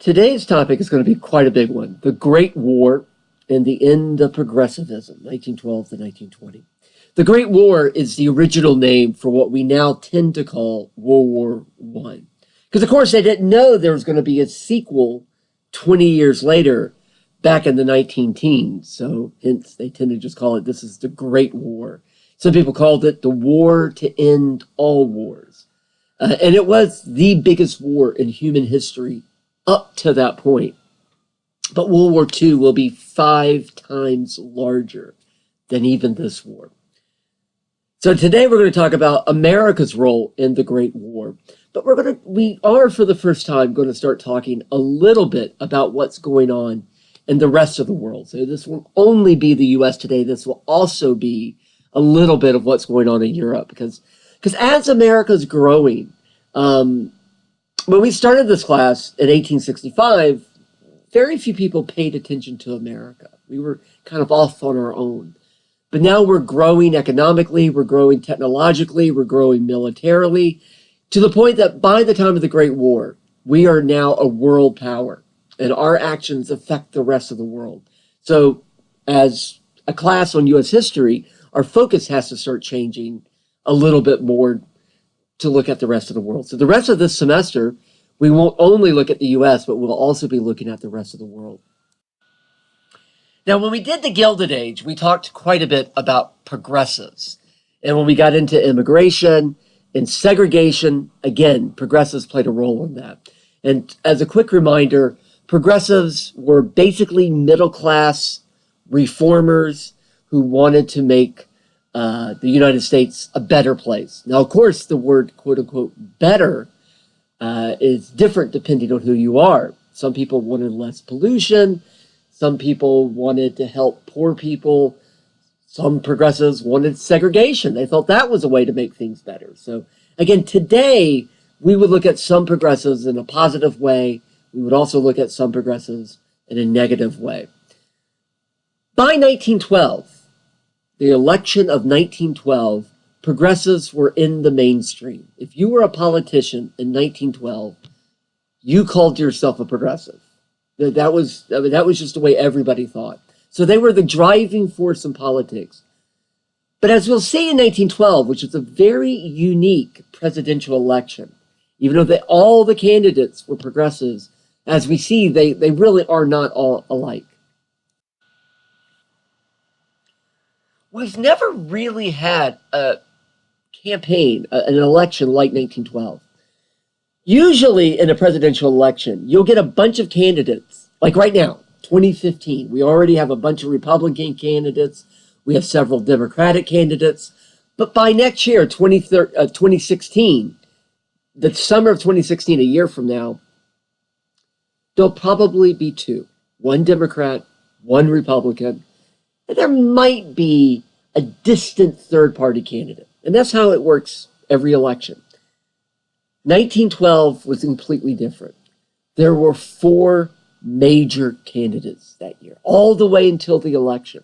Today's topic is going to be quite a big one. The Great War and the End of Progressivism, 1912 to 1920. The Great War is the original name for what we now tend to call World War I. Because, of course, they didn't know there was going to be a sequel 20 years later, back in the 19-teens. So, hence, they tend to just call it, this is the Great War. Some people called it the War to End All Wars. And it was the biggest war in human history up to that point. But World War II will be 5 times larger than even this war. So today we're going to talk about America's role in the Great War. But we are for the first time going to start talking a little bit about what's going on in the rest of the world. So this won't only be the US today. This will also be a little bit of what's going on in Europe. Because as America's growing, when we started this class in 1865, very few people paid attention to America. We were kind of off on our own. But now we're growing economically, we're growing technologically, we're growing militarily, to the point that by the time of the Great War, we are now a world power, and our actions affect the rest of the world. So as a class on U.S. history, our focus has to start changing a little bit more to look at the rest of the world. So the rest of this semester, we won't only look at the U.S., but we'll also be looking at the rest of the world. Now, when we did the Gilded Age, we talked quite a bit about progressives. And when we got into immigration and segregation, again, progressives played a role in that. And as a quick reminder, progressives were basically middle-class reformers who wanted to make the United States a better place. Now, of course, the word quote-unquote better is different depending on who you are. Some people wanted less pollution. Some people wanted to help poor people. Some progressives wanted segregation. They thought that was a way to make things better. So again, today, we would look at some progressives in a positive way. We would also look at some progressives in a negative way. By 1912, the election of 1912, progressives were in the mainstream. If you were a politician in 1912, you called yourself a progressive. That was just the way everybody thought. So they were the driving force in politics. But as we'll see in 1912, which is a very unique presidential election, even though all the candidates were progressives, as we see, they really are not all alike. We've never really had a campaign, an election like 1912. Usually in a presidential election, you'll get a bunch of candidates. Like right now, 2015, we already have a bunch of Republican candidates. We have several Democratic candidates. But by next year, 2016, the summer of 2016, a year from now, there'll probably be 2. One Democrat, one Republican. And there might be a distant third-party candidate. And that's how it works every election. 1912 was completely different. There were 4 major candidates that year, all the way until the election.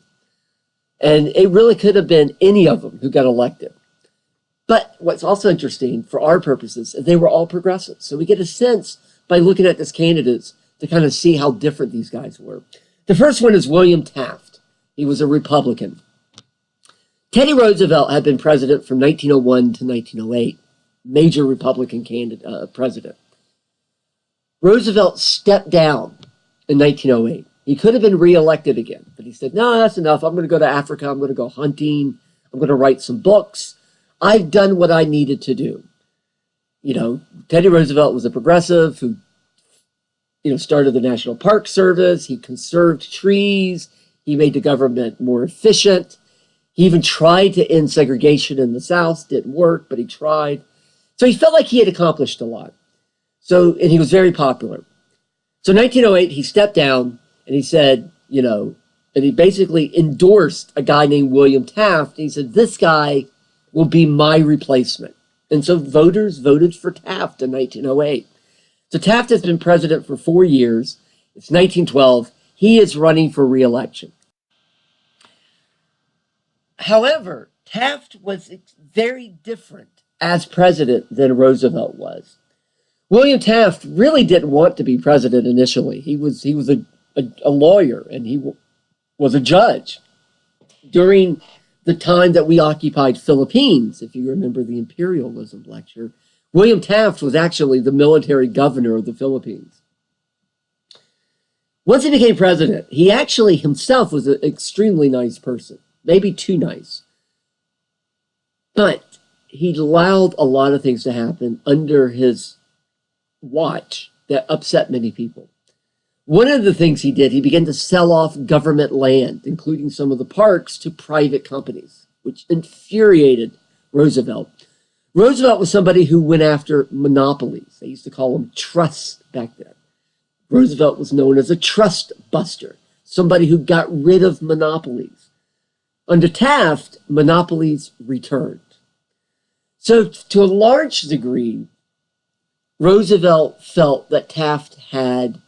And it really could have been any of them who got elected. But what's also interesting for our purposes is they were all progressives. So we get a sense by looking at these candidates to kind of see how different these guys were. The first one is William Taft. He was a Republican. Teddy Roosevelt had been president from 1901 to 1908, major Republican president. Roosevelt stepped down in 1908. He could have been reelected again, but he said, no, that's enough. I'm going to go to Africa. I'm going to go hunting. I'm going to write some books. I've done what I needed to do. You know, Teddy Roosevelt was a progressive who, started the National Park Service. He conserved trees. He made the government more efficient. He even tried to end segregation in the South. Didn't work, but he tried. So he felt like he had accomplished a lot. And he was very popular. So 1908, he stepped down and he said, and he basically endorsed a guy named William Taft. He said, this guy will be my replacement. And so voters voted for Taft in 1908. So Taft has been president for 4 years. It's 1912. He is running for re-election. However, Taft was very different as president than Roosevelt was. William Taft really didn't want to be president initially. He was a lawyer, and was a judge during the time that we occupied Philippines. If you remember the imperialism lecture, William Taft was actually the military governor of the Philippines. Once he became president, he actually himself was an extremely nice person, maybe too nice. But he allowed a lot of things to happen under his watch that upset many people. One of the things he did, he began to sell off government land, including some of the parks, to private companies, which infuriated Roosevelt. Roosevelt was somebody who went after monopolies. They used to call them trusts back then. Roosevelt was known as a trust buster, somebody who got rid of monopolies. Under Taft, monopolies returned. So to a large degree, Roosevelt felt that Taft had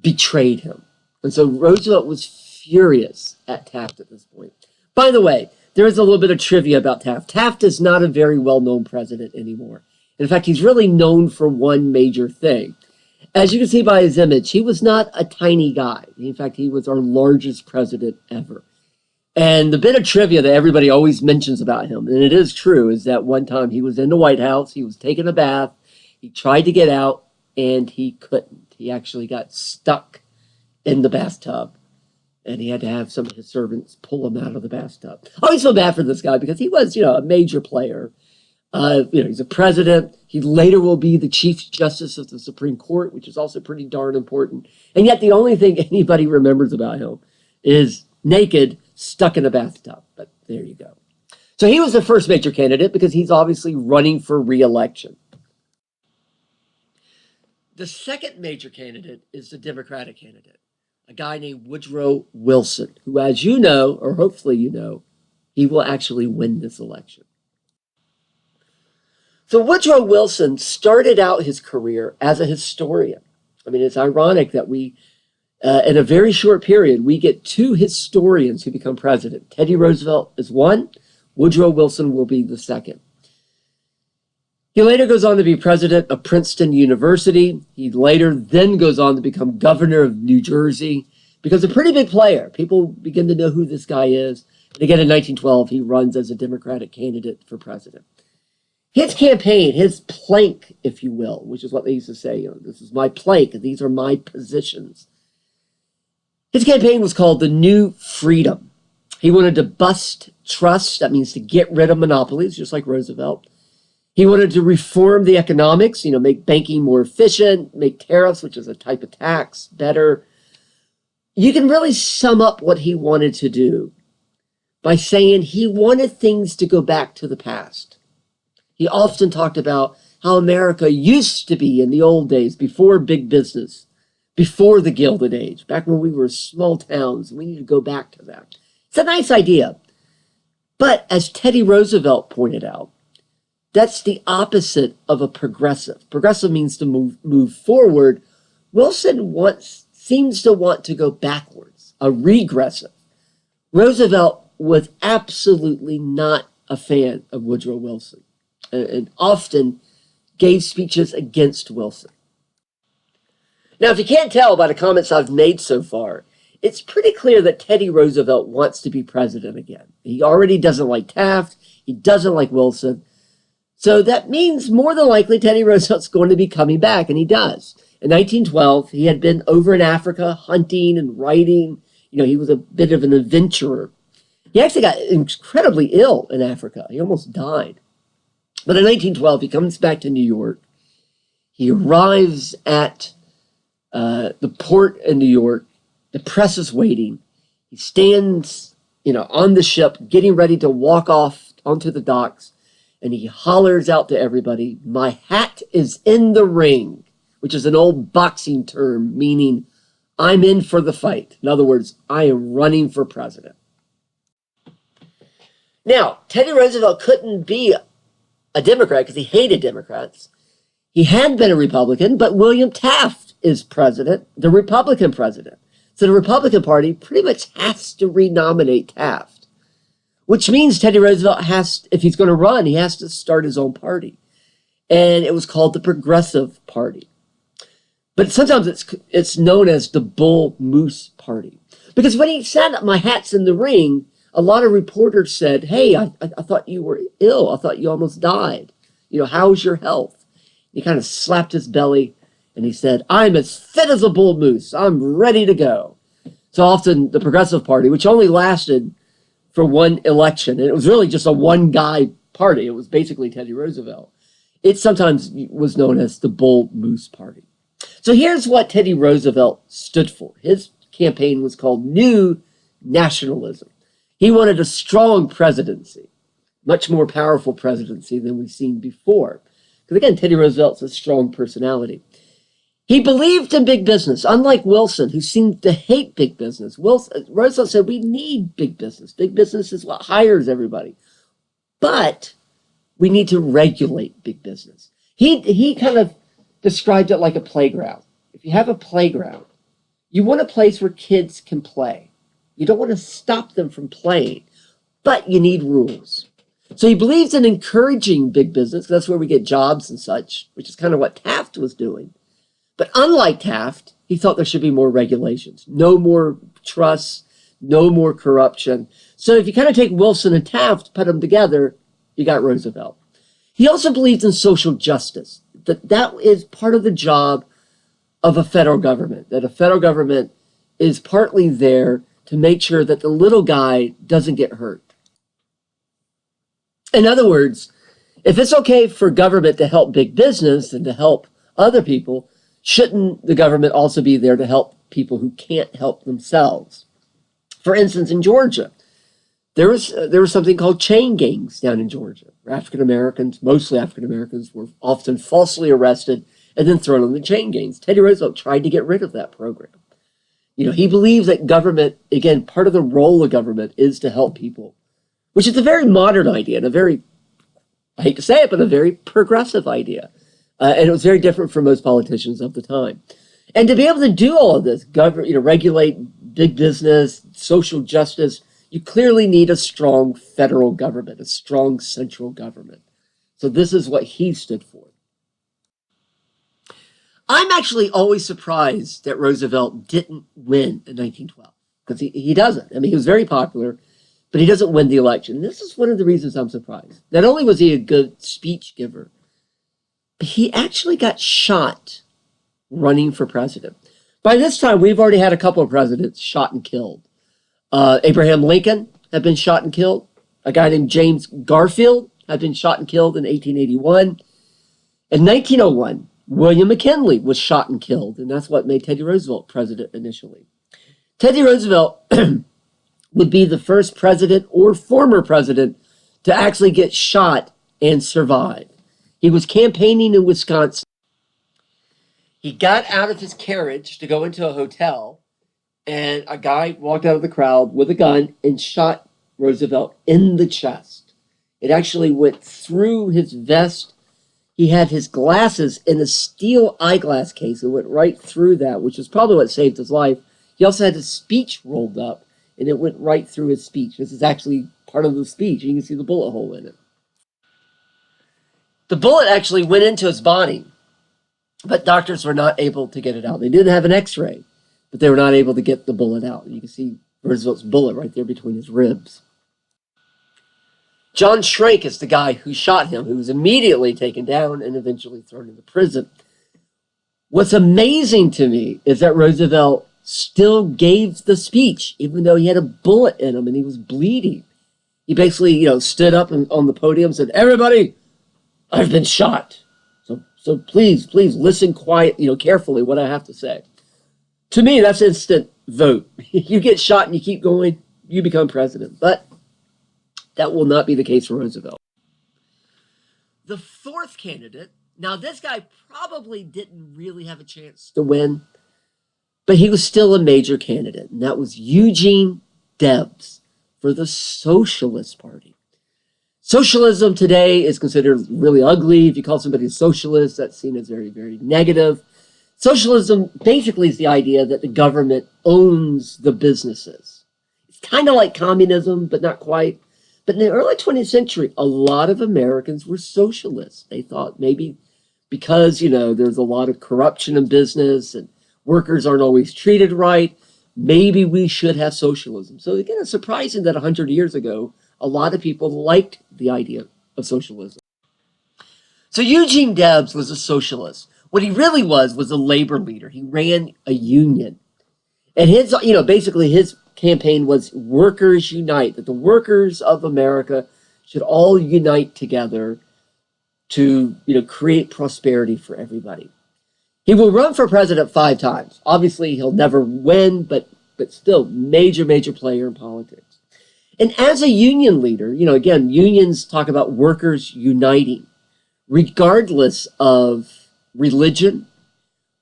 betrayed him. And so Roosevelt was furious at Taft at this point. By the way, there is a little bit of trivia about Taft. Taft is not a very well-known president anymore. In fact, he's really known for one major thing. As you can see by his image, he was not a tiny guy. In fact, he was our largest president ever. And the bit of trivia that everybody always mentions about him, and it is true, is that one time he was in the White House, he was taking a bath, he tried to get out, and he couldn't. He actually got stuck in the bathtub, and he had to have some of his servants pull him out of the bathtub. I always feel bad for this guy because he was, a major player. He's a president. He later will be the Chief Justice of the Supreme Court, which is also pretty darn important. And yet the only thing anybody remembers about him is naked, stuck in a bathtub. But there you go. So he was the first major candidate because he's obviously running for re-election. The second major candidate is the Democratic candidate, a guy named Woodrow Wilson, who, as you know, or hopefully you know, he will actually win this election. So Woodrow Wilson started out his career as a historian. I mean, it's ironic that we, in a very short period, we get two historians who become president. Teddy Roosevelt is one. Woodrow Wilson will be the second. He later goes on to be president of Princeton University. He later then goes on to become governor of New Jersey, becomes a pretty big player. People begin to know who this guy is. And again, in 1912, he runs as a Democratic candidate for president. His campaign, his plank, if you will, which is what they used to say, this is my plank, these are my positions. His campaign was called the New Freedom. He wanted to bust trusts, that means to get rid of monopolies, just like Roosevelt. He wanted to reform the economics, make banking more efficient, make tariffs, which is a type of tax, better. You can really sum up what he wanted to do by saying he wanted things to go back to the past. He often talked about how America used to be in the old days, before big business, before the Gilded Age, back when we were small towns. We need to go back to that. It's a nice idea. But as Teddy Roosevelt pointed out, that's the opposite of a progressive. Progressive means to move forward. Wilson seems to want to go backwards, a regressive. Roosevelt was absolutely not a fan of Woodrow Wilson, and often gave speeches against Wilson. Now, if you can't tell by the comments I've made so far, it's pretty clear that Teddy Roosevelt wants to be president again. He already doesn't like Taft. He doesn't like Wilson. So that means more than likely Teddy Roosevelt's going to be coming back, and he does. In 1912, he had been over in Africa hunting and writing. He was a bit of an adventurer. He actually got incredibly ill in Africa. He almost died. But in 1912, he comes back to New York. He arrives at the port in New York. The press is waiting. He stands, on the ship, getting ready to walk off onto the docks. And he hollers out to everybody, "My hat is in the ring," which is an old boxing term meaning I'm in for the fight. In other words, I am running for president. Now, Teddy Roosevelt couldn't be a Democrat because he hated Democrats. He had been a Republican, but William Taft is president, the Republican president. So the Republican Party pretty much has to renominate Taft, which means Teddy Roosevelt if he's going to run, he has to start his own party. and it was called the Progressive Party. But sometimes it's known as the Bull Moose Party. Because when he said, "My hat's in the ring," a lot of reporters said, "Hey, I thought you were ill. I thought you almost died. How's your health?" He kind of slapped his belly and he said, "I'm as fit as a bull moose. I'm ready to go." So often the Progressive Party, which only lasted for one election, and it was really just a one-guy party. It was basically Teddy Roosevelt. It sometimes was known as the Bull Moose Party. So here's what Teddy Roosevelt stood for. His campaign was called New Nationalism. He wanted a strong presidency, much more powerful presidency than we've seen before. Because again, Teddy Roosevelt's a strong personality. He believed in big business, unlike Wilson, who seemed to hate big business. Roosevelt said, we need big business. Big business is what hires everybody. But we need to regulate big business. He kind of described it like a playground. If you have a playground, you want a place where kids can play. You don't want to stop them from playing, but you need rules. So he believes in encouraging big business. That's where we get jobs and such, which is kind of what Taft was doing. But unlike Taft, he thought there should be more regulations, no more trusts, no more corruption. So if you kind of take Wilson and Taft, put them together, you got Roosevelt. He also believed in social justice, that is part of the job of a federal government, that a federal government is partly there to make sure that the little guy doesn't get hurt. In other words, if it's okay for government to help big business and to help other people, shouldn't the government also be there to help people who can't help themselves? For instance, in Georgia, there was something called chain gangs down in Georgia, where African Americans, mostly African Americans, were often falsely arrested and then thrown on the chain gangs. Teddy Roosevelt tried to get rid of that program. He believes that government, again, part of the role of government is to help people, which is a very modern idea and a very, I hate to say it, but a very progressive idea. And it was very different from most politicians of the time. And to be able to do all of this, regulate big business, social justice, you clearly need a strong federal government, a strong central government. So this is what he stood for. I'm actually always surprised that Roosevelt didn't win in 1912, because he doesn't. I mean, he was very popular, but he doesn't win the election. This is one of the reasons I'm surprised. Not only was he a good speech giver, but he actually got shot running for president. By this time, we've already had a couple of presidents shot and killed. Abraham Lincoln had been shot and killed. A guy named James Garfield had been shot and killed in 1881. In 1901, William McKinley was shot and killed, and that's what made Teddy Roosevelt president initially. Teddy Roosevelt would be the first president or former president to actually get shot and survive. He was campaigning in Wisconsin. He got out of his carriage to go into a hotel, and a guy walked out of the crowd with a gun and shot Roosevelt in the chest. It actually went through his vest. He had his glasses in a steel eyeglass case. It went right through that, which is probably what saved his life. He also had his speech rolled up, and it went right through his speech. This is actually part of the speech. You can see the bullet hole in it. The bullet actually went into his body, but doctors were not able to get it out. They didn't have an x-ray, but they were not able to get the bullet out. You can see Roosevelt's bullet right there between his ribs. John Schrank is the guy who shot him, who was immediately taken down and eventually thrown into prison. What's amazing to me is that Roosevelt still gave the speech, even though he had a bullet in him and he was bleeding. He basically, stood up on the podium and said, "Everybody, I've been shot. So please listen carefully what I have to say." To me, that's instant vote. You get shot and you keep going, you become president. But that will not be the case for Roosevelt. The fourth candidate, now this guy probably didn't really have a chance to win, but he was still a major candidate, and that was Eugene Debs for the Socialist Party. Socialism today is considered really ugly. If you call somebody a socialist, that's seen as very, very negative. Socialism basically is the idea that the government owns the businesses. It's kind of like communism, but not quite. But in the early 20th century, a lot of Americans were socialists. They thought maybe because, there's a lot of corruption in business and workers aren't always treated right, maybe we should have socialism. So again, it's surprising that 100 years ago, a lot of people liked the idea of socialism. So Eugene Debs was a socialist. What he really was a labor leader. He ran a union. And basically his campaign was Workers Unite, that the workers of America should all unite together to, create prosperity for everybody. He will run for president 5 times. Obviously, he'll never win, but still, major player in politics. And as a union leader, again, unions talk about workers uniting, regardless of religion,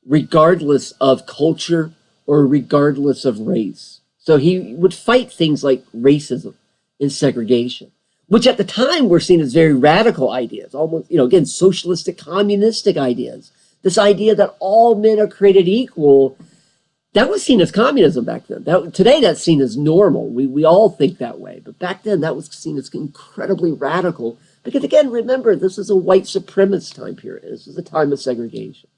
regardless of culture, or regardless of race. So he would fight things like racism and segregation, which at the time were seen as very radical ideas, almost, again, socialistic, communistic ideas. This idea that all men are created equal, that was seen as communism back then. Today, that's seen as normal. We all think that way. But back then, that was seen as incredibly radical. Because again, remember, this is a white supremacist time period. This is a time of segregation.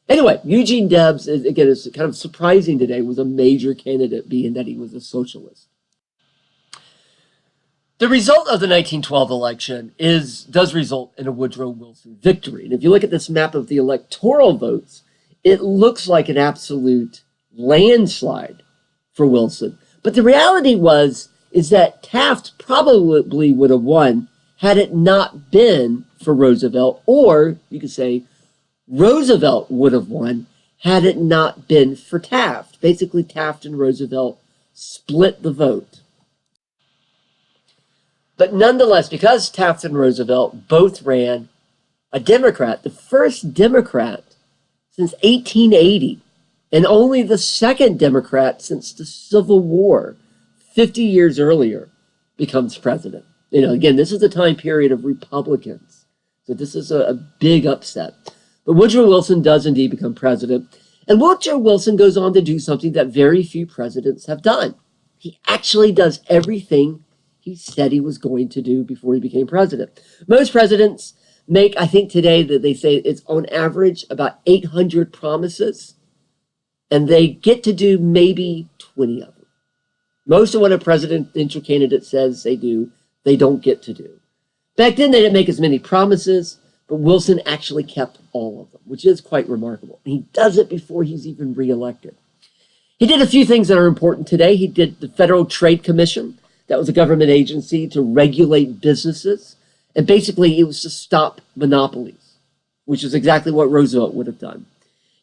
Anyway, Eugene Debs, again, is kind of surprising today, was a major candidate, being that he was a socialist. The result of the 1912 election does result in a Woodrow Wilson victory. And if you look at this map of the electoral votes, it looks like an absolute landslide for Wilson. But the reality is that Taft probably would have won had it not been for Roosevelt, or you could say Roosevelt would have won had it not been for Taft. Basically, Taft and Roosevelt split the vote. But nonetheless, because Taft and Roosevelt both ran a Democrat, the first Democrat since 1880, and only the second Democrat since the Civil War, 50 years earlier, becomes president. Again, this is a time period of Republicans. So this is a big upset. But Woodrow Wilson does indeed become president. And Woodrow Wilson goes on to do something that very few presidents have done. He actually does everything he said he was going to do before he became president. Most presidents make, I think today that they say it's on average about 800 promises, and they get to do maybe 20 of them. Most of what a presidential candidate says they do, they don't get to do. Back then, they didn't make as many promises, but Wilson actually kept all of them, which is quite remarkable. He does it before he's even reelected. He did a few things that are important today. He did the Federal Trade Commission. That was a government agency to regulate businesses. And basically, it was to stop monopolies, which is exactly what Roosevelt would have done.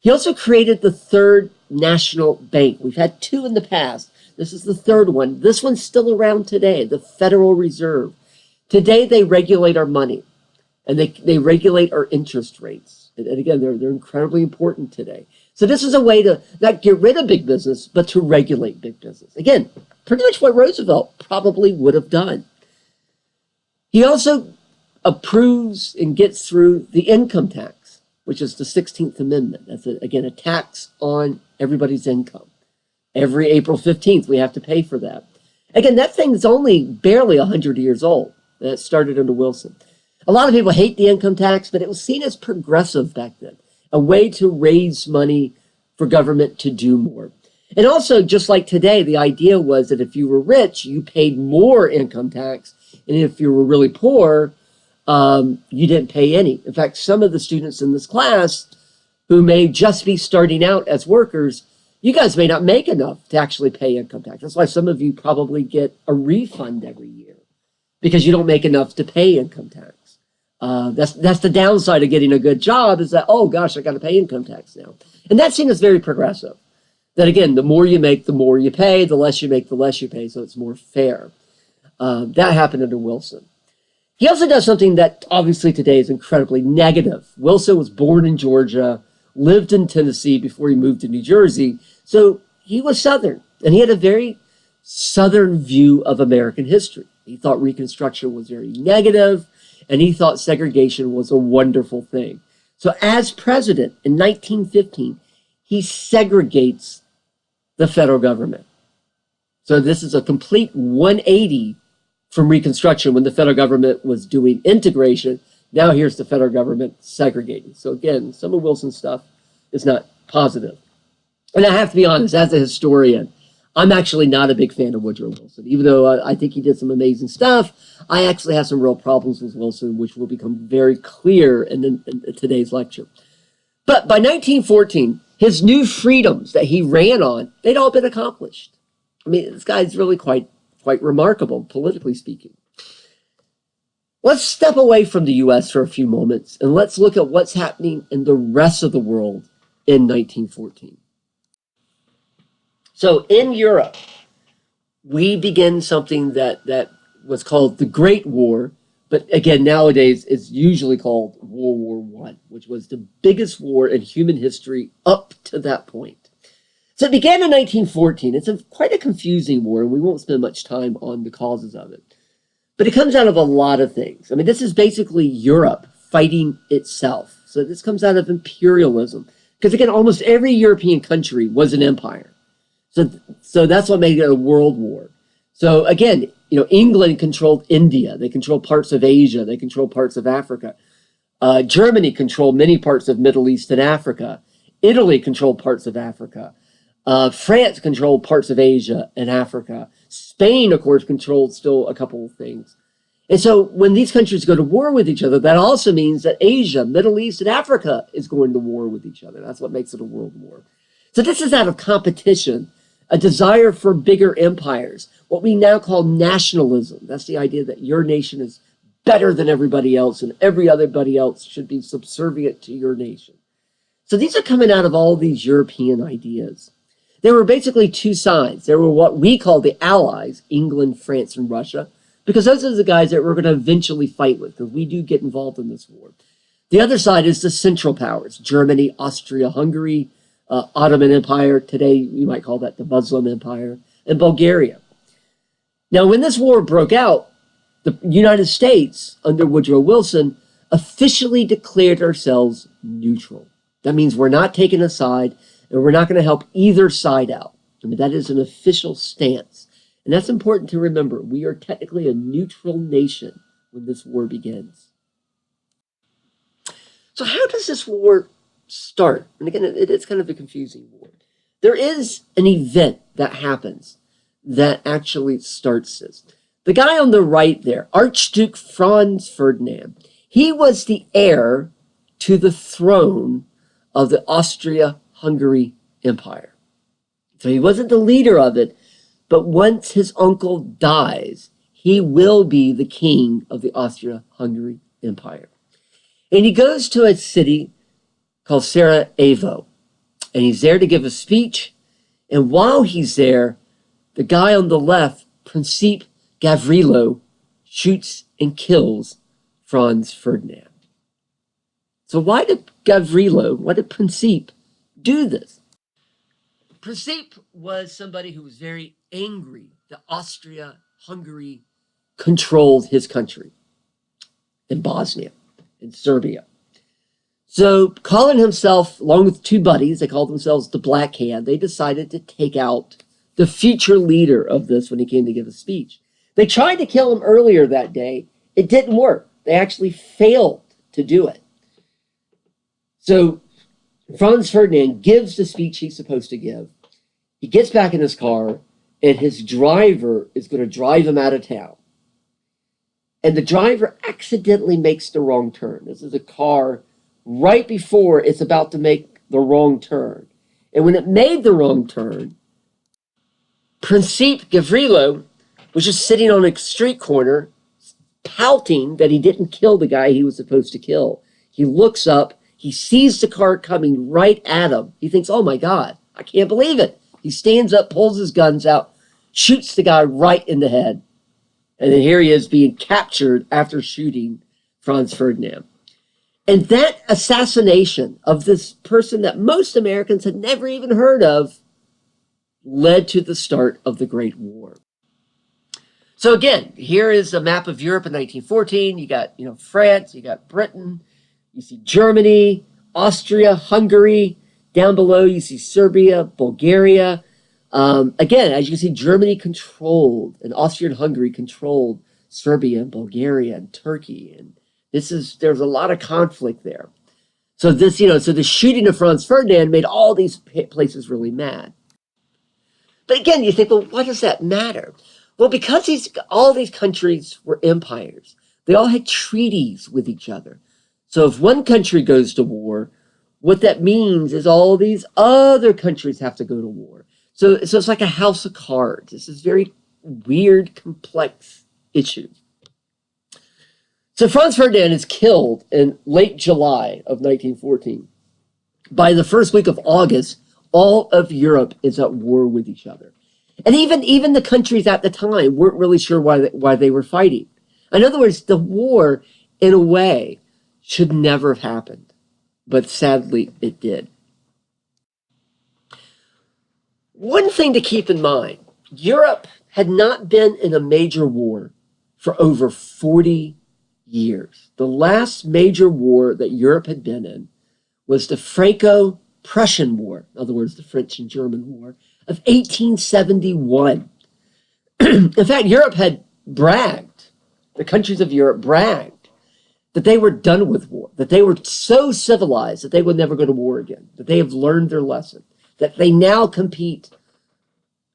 He also created the third national bank. We've had 2 in the past. This is the third one. This one's still around today, the Federal Reserve. Today, they regulate our money, and they regulate our interest rates. And again, they're incredibly important today. So this is a way to not get rid of big business, but to regulate big business. Again, pretty much what Roosevelt probably would have done. He also approves and gets through the income tax, which is the 16th Amendment. That's, again, a tax on everybody's income. Every April 15th, we have to pay for that. Again, that thing's only barely 100 years old. And it started under Wilson. A lot of people hate the income tax, but it was seen as progressive back then, a way to raise money for government to do more. And also, just like today, the idea was that if you were rich, you paid more income tax, and if you were really poor, you didn't pay any. In fact, some of the students in this class who may just be starting out as workers, you guys may not make enough to actually pay income tax. That's why some of you probably get a refund every year, because you don't make enough to pay income tax. That's the downside of getting a good job, is that, oh gosh, I got to pay income tax now. And that seen as very progressive. That again, the more you make, the more you pay, the less you make, the less you pay, so it's more fair. That happened under Wilson. He also does something that obviously today is incredibly negative. Wilson was born in Georgia, lived in Tennessee before he moved to New Jersey, so he was Southern, and he had a very Southern view of American history. He thought Reconstruction was very negative, and he thought segregation was a wonderful thing. So as president in 1915, he segregates the federal government. So this is a complete 180 from Reconstruction when the federal government was doing integration. Now here's the federal government segregating. So again, some of Wilson's stuff is not positive. And I have to be honest, as a historian, I'm actually not a big fan of Woodrow Wilson. Even though I think he did some amazing stuff, I actually have some real problems with Wilson, which will become very clear in today's lecture. But by 1914, his new freedoms that he ran on, they'd all been accomplished. I mean, this guy's really quite remarkable, politically speaking. Let's step away from the U.S. for a few moments, and let's look at what's happening in the rest of the world in 1914. So in Europe, we begin something that was called the Great War, but again, nowadays it's usually called World War I, which was the biggest war in human history up to that point. So it began in 1914. It's quite a confusing war, and we won't spend much time on the causes of it. But it comes out of a lot of things. I mean, this is basically Europe fighting itself. So this comes out of imperialism. Because again, almost every European country was an empire. So that's what made it a world war. So again, England controlled India. They controlled parts of Asia. They controlled parts of Africa. Germany controlled many parts of Middle East and Africa. Italy controlled parts of Africa. France controlled parts of Asia and Africa. Spain, of course, controlled still a couple of things. And so when these countries go to war with each other, that also means that Asia, Middle East, and Africa is going to war with each other. That's what makes it a world war. So this is out of competition, a desire for bigger empires, what we now call nationalism. That's the idea that your nation is better than everybody else and everybody else should be subservient to your nation. So these are coming out of all these European ideas. There were basically two sides. There were what we call the Allies, England, France, and Russia, because those are the guys that we're going to eventually fight with, because we do get involved in this war. The other side is the Central Powers, Germany, Austria, Hungary, Ottoman Empire, today you might call that the Muslim Empire, and Bulgaria. Now, when this war broke out, the United States, under Woodrow Wilson, officially declared ourselves neutral. That means we're not taking a side, and we're not going to help either side out. I mean, that is an official stance. And that's important to remember. We are technically a neutral nation when this war begins. So how does this war start? And again, it's kind of a confusing war. There is an event that happens that actually starts this. The guy on the right there, Archduke Franz Ferdinand, he was the heir to the throne of the Austria-Hungary Empire. So he wasn't the leader of it, but once his uncle dies, he will be the king of the Austria-Hungary Empire. And he goes to a city called Sarajevo, and he's there to give a speech. And while he's there, the guy on the left, Principe Gavrilo, shoots and kills Franz Ferdinand. So why did Principe do this? Principe was somebody who was very angry that Austria-Hungary controlled his country in Bosnia, in Serbia. So calling himself, along with two buddies, they called themselves the Black Hand, they decided to take out the future leader of this when he came to give a speech. They tried to kill him earlier that day. It didn't work. They actually failed to do it. So Franz Ferdinand gives the speech he's supposed to give. He gets back in his car, and his driver is going to drive him out of town. And the driver accidentally makes the wrong turn. This is a car right before it's about to make the wrong turn. And when it made the wrong turn, Principe Gavrilo was just sitting on a street corner, pouting that he didn't kill the guy he was supposed to kill. He looks up, he sees the car coming right at him. He thinks, oh my God, I can't believe it. He stands up, pulls his guns out, shoots the guy right in the head. And then here he is being captured after shooting Franz Ferdinand. And that assassination of this person that most Americans had never even heard of led to the start of the Great War. So again, here is a map of Europe in 1914. You got, France, you got Britain, you see Germany, Austria, Hungary. Down below, you see Serbia, Bulgaria. Again, as you can see, Germany controlled, and Austria and Hungary controlled Serbia and Bulgaria and Turkey. And there's a lot of conflict there. So the shooting of Franz Ferdinand made all these places really mad. But again, you think, well, what does that matter? Well, because all these countries were empires, they all had treaties with each other. So if one country goes to war, what that means is all these other countries have to go to war. So it's like a house of cards. This is very weird, complex issue. So Franz Ferdinand is killed in late July of 1914. By the first week of August, all of Europe is at war with each other. And even the countries at the time weren't really sure why they were fighting. In other words, the war, in a way, should never have happened. But sadly, it did. One thing to keep in mind, Europe had not been in a major war for over 40 years. The last major war that Europe had been in was the Franco-Prussian War, in other words, the French and German War, of 1871. In fact, Europe had bragged, the countries of Europe bragged, that they were done with war, that they were so civilized that they would never go to war again, that they have learned their lesson, that they now compete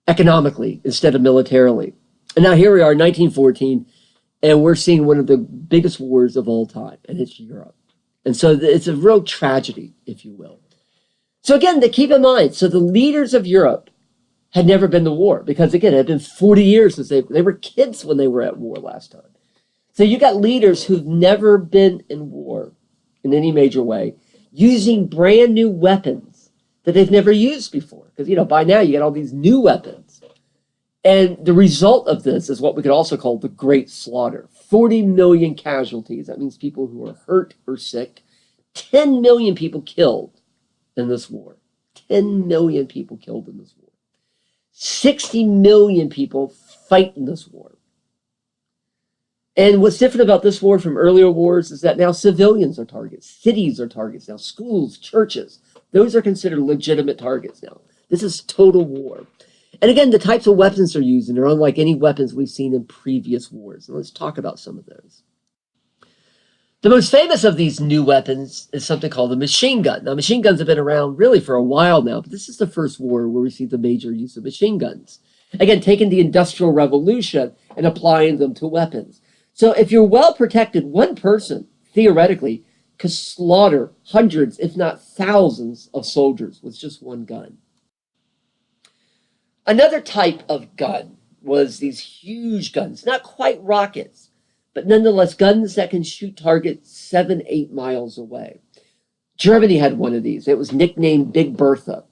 economically instead of militarily. And now here we are, 1914, and we're seeing one of the biggest wars of all time, and it's Europe. And so it's a real tragedy, if you will. So again, to keep in mind, so the leaders of Europe had never been to war, because again, it had been 40 years since they were kids when they were at war last time. So you got leaders who've never been in war in any major way, using brand new weapons that they've never used before. Because, by now you got all these new weapons. And the result of this is what we could also call the Great Slaughter. 40 million casualties. That means people who are hurt or sick. 10 million people killed in this war. 10 million people killed in this war. 60 million people fight in this war. And what's different about this war from earlier wars is that now civilians are targets. Cities are targets now. Schools, churches. Those are considered legitimate targets now. This is total war. And again, the types of weapons they're using are unlike any weapons we've seen in previous wars. And let's talk about some of those. The most famous of these new weapons is something called the machine gun. Now, machine guns have been around really for a while now, but this is the first war where we see the major use of machine guns. Again, taking the Industrial Revolution and applying them to weapons. So if you're well protected, one person, theoretically, could slaughter hundreds, if not thousands, of soldiers with just one gun. Another type of gun was these huge guns, not quite rockets, but nonetheless guns that can shoot targets 7-8 miles away. Germany had one of these. It was nicknamed Big Bertha.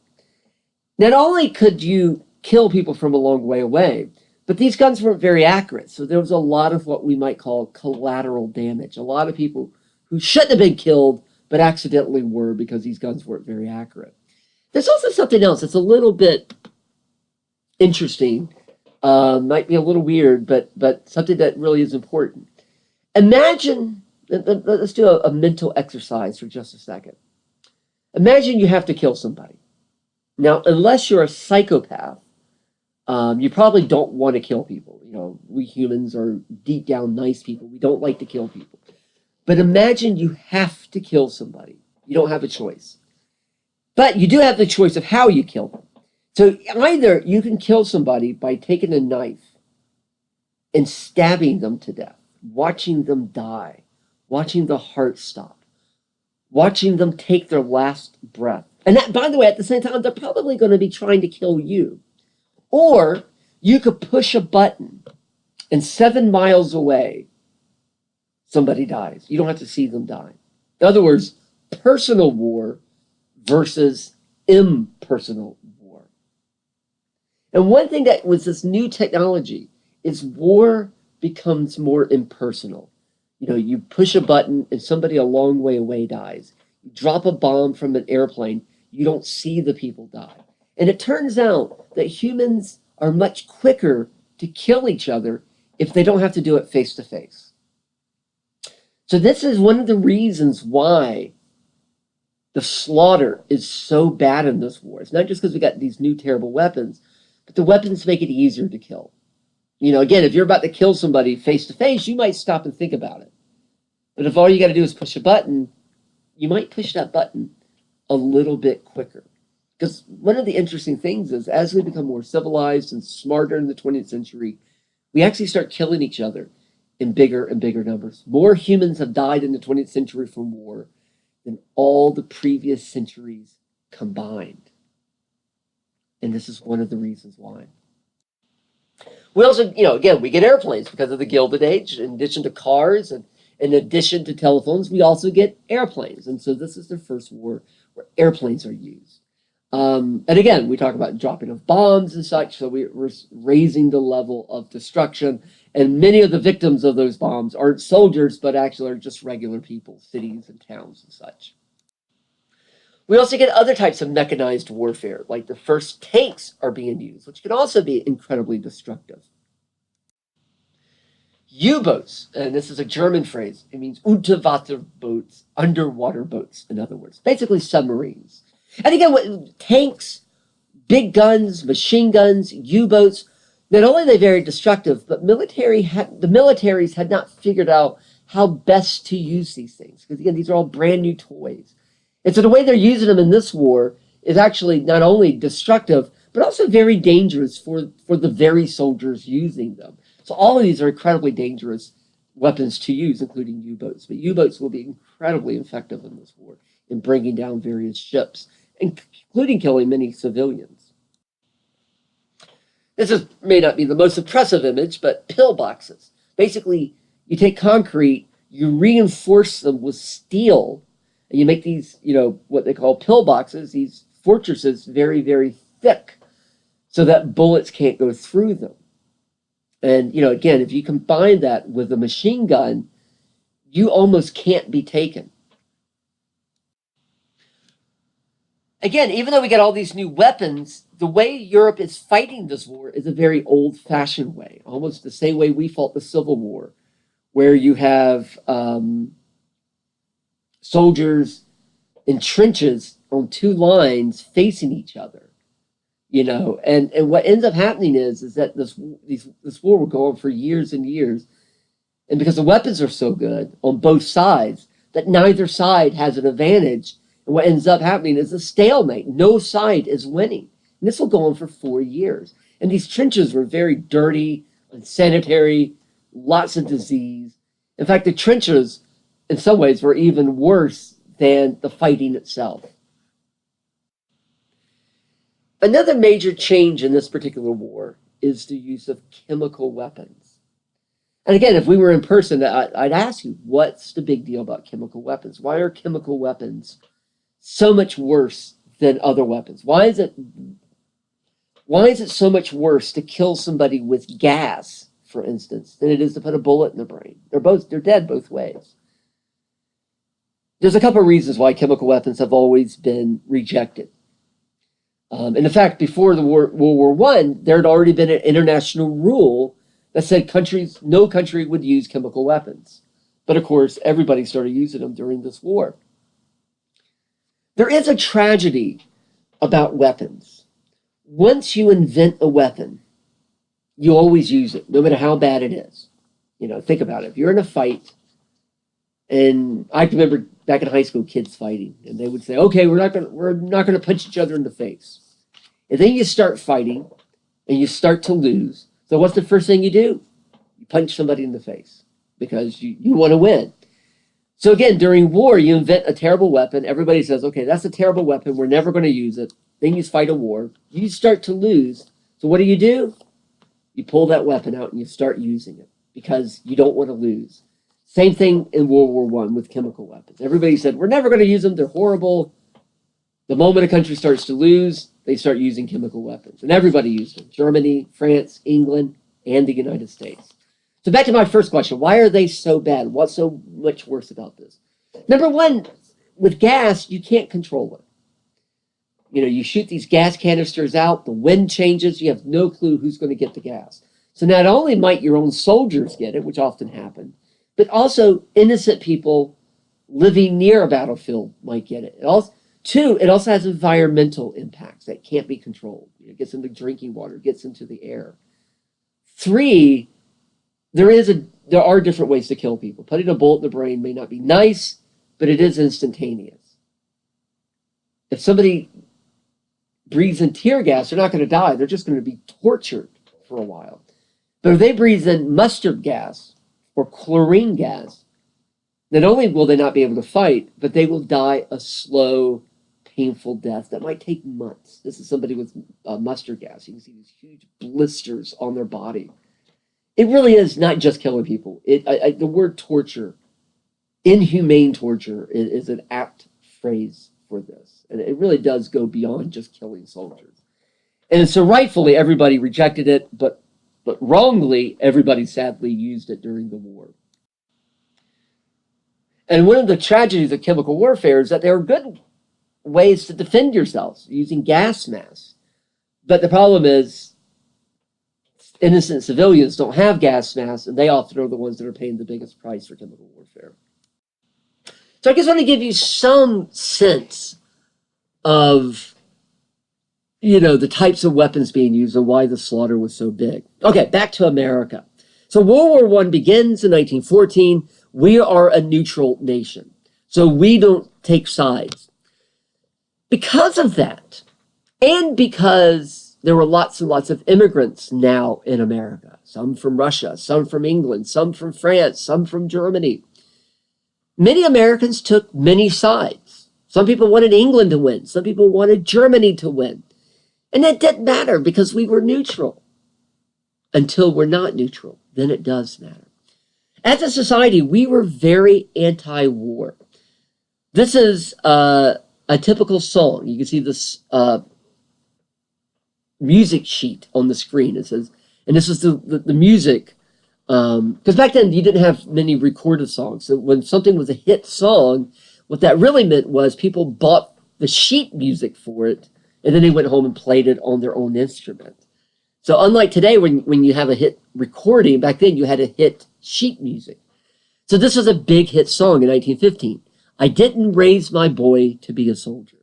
Not only could you kill people from a long way away, but these guns weren't very accurate. So there was a lot of what we might call collateral damage. A lot of people who shouldn't have been killed, but accidentally were because these guns weren't very accurate. There's also something else that's a little bit interesting. Might be a little weird, but something that really is important. Imagine, let's do a mental exercise for just a second. Imagine you have to kill somebody. Now, unless you're a psychopath, you probably don't want to kill people. We humans are deep down nice people. We don't like to kill people. But imagine you have to kill somebody. You don't have a choice. But you do have the choice of how you kill them. So either you can kill somebody by taking a knife and stabbing them to death, watching them die, watching the heart stop, watching them take their last breath. And that, by the way, at the same time, they're probably going to be trying to kill you. Or you could push a button and 7 miles away, somebody dies. You don't have to see them die. In other words, personal war versus impersonal war. And one thing that was this new technology is war becomes more impersonal. You push a button and somebody a long way away dies. You drop a bomb from an airplane, you don't see the people die. And it turns out that humans are much quicker to kill each other if they don't have to do it face to face. So this is one of the reasons why the slaughter is so bad in this war. It's not just because we got these new terrible weapons, but the weapons make it easier to kill. Again, if you're about to kill somebody face to face, you might stop and think about it. But if all you got to do is push a button, you might push that button a little bit quicker. Because one of the interesting things is as we become more civilized and smarter in the 20th century, we actually start killing each other in bigger and bigger numbers. More humans have died in the 20th century from war than all the previous centuries combined. And this is one of the reasons why. We also, again, we get airplanes because of the Gilded Age. In addition to cars and in addition to telephones, we also get airplanes. And so this is the first war where airplanes are used. And again, we talk about dropping of bombs and such, so we're raising the level of destruction. And many of the victims of those bombs aren't soldiers, but actually are just regular people, cities and towns and such. We also get other types of mechanized warfare, like the first tanks are being used, which can also be incredibly destructive. U-boats, and this is a German phrase, it means Unterwasserboats, underwater boats, in other words, basically submarines. And again, tanks, big guns, machine guns, U-boats, not only are they very destructive, but the militaries had not figured out how best to use these things. Because again, these are all brand new toys. And so the way they're using them in this war is actually not only destructive, but also very dangerous for the very soldiers using them. So all of these are incredibly dangerous weapons to use, including U-boats. But U-boats will be incredibly effective in this war in bringing down various ships, including killing many civilians. This may not be the most impressive image, but pillboxes. Basically, you take concrete, you reinforce them with steel, and you make these, what they call pillboxes, these fortresses, very, very thick, so that bullets can't go through them. And, again, if you combine that with a machine gun, you almost can't be taken. Again, even though we get all these new weapons, the way Europe is fighting this war is a very old-fashioned way, almost the same way we fought the Civil War, where you have soldiers in trenches on two lines facing each other. And what ends up happening is that this war will go on for years and years. And because the weapons are so good on both sides, that neither side has an advantage. And what ends up happening is a stalemate. No side is winning. And this will go on for 4 years. And these trenches were very dirty, unsanitary, lots of disease. In fact, the trenches, in some ways, were even worse than the fighting itself. Another major change in this particular war is the use of chemical weapons. And again, if we were in person, I'd ask you, what's the big deal about chemical weapons? Why are chemical weapons so much worse than other weapons? Why is it so much worse to kill somebody with gas, for instance, than it is to put a bullet in the brain? They're dead both ways. There's a couple of reasons why chemical weapons have always been rejected. And in fact, before the World War I, there had already been an international rule that said no country would use chemical weapons. But of course, everybody started using them during this war. There is a tragedy about weapons. Once you invent a weapon, you always use it, no matter how bad it is. Think about it. If you're in a fight, and I remember back in high school, kids fighting, and they would say, "Okay, we're not going to punch each other in the face." And then you start fighting, and you start to lose. So what's the first thing you do? You punch somebody in the face because you want to win. So again, during war, you invent a terrible weapon. Everybody says, "Okay, that's a terrible weapon. We're never going to use it." Then you fight a war. You start to lose. So what do? You pull that weapon out and you start using it because you don't want to lose. Same thing in World War I with chemical weapons. Everybody said, "We're never going to use them. They're horrible." The moment a country starts to lose, they start using chemical weapons. And everybody used them. Germany, France, England, and the United States. So back to my first question. Why are they so bad? What's so much worse about this? Number one, with gas, you can't control it. You shoot these gas canisters out, the wind changes, you have no clue who's going to get the gas. So not only might your own soldiers get it, which often happen, but also innocent people living near a battlefield might get it. It also has environmental impacts that can't be controlled. It gets into drinking water, it gets into the air. 3, there are different ways to kill people. Putting a bullet in the brain may not be nice, but it is instantaneous. If somebody breathes in tear gas, they're not going to die. They're just going to be tortured for a while. But if they breathe in mustard gas or chlorine gas, not only will they not be able to fight, but they will die a slow, painful death that might take months. This is somebody with mustard gas. You can see these huge blisters on their body. It really is not just killing people. The word torture, inhumane torture, is an apt phrase for this. And it really does go beyond just killing soldiers. And so rightfully, everybody rejected it, but wrongly, everybody sadly used it during the war. And one of the tragedies of chemical warfare is that there are good ways to defend yourselves using gas masks. But the problem is innocent civilians don't have gas masks, and they often are the ones that are paying the biggest price for chemical warfare. So I just want to give you some sense of, the types of weapons being used and why the slaughter was so big. Okay, back to America. So World War I begins in 1914. We are a neutral nation, so we don't take sides. Because of that, and because there were lots and lots of immigrants now in America, some from Russia, some from England, some from France, some from Germany, many Americans took many sides. Some people wanted England to win. Some people wanted Germany to win. And that didn't matter because we were neutral. Until we're not neutral, then it does matter. As a society, we were very anti-war. This is a typical song. You can see this music sheet on the screen. It says, and this is the music, because back then you didn't have many recorded songs. So when something was a hit song, what that really meant was people bought the sheet music for it, and then they went home and played it on their own instrument. So unlike today, when you have a hit recording, back then you had a hit sheet music. So this was a big hit song in 1915. I didn't raise my boy to be a soldier.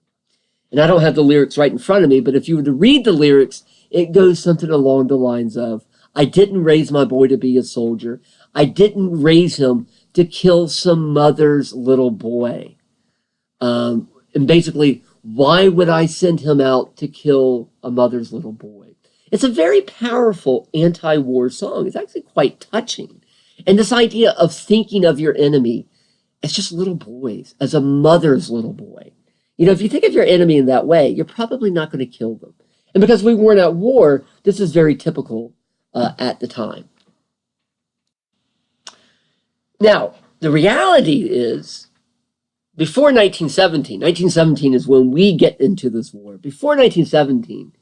And I don't have the lyrics right in front of me, but if you were to read the lyrics, it goes something along the lines of, I didn't raise my boy to be a soldier. I didn't raise him to kill some mother's little boy. And basically, why would I send him out to kill a mother's little boy? It's a very powerful anti-war song. It's actually quite touching. And this idea of thinking of your enemy as just little boys, as a mother's little boy. If you think of your enemy in that way, you're probably not going to kill them. And because we weren't at war, this is very typical at the time. Now, the reality is, before 1917 is when we get into this war. Before 1917,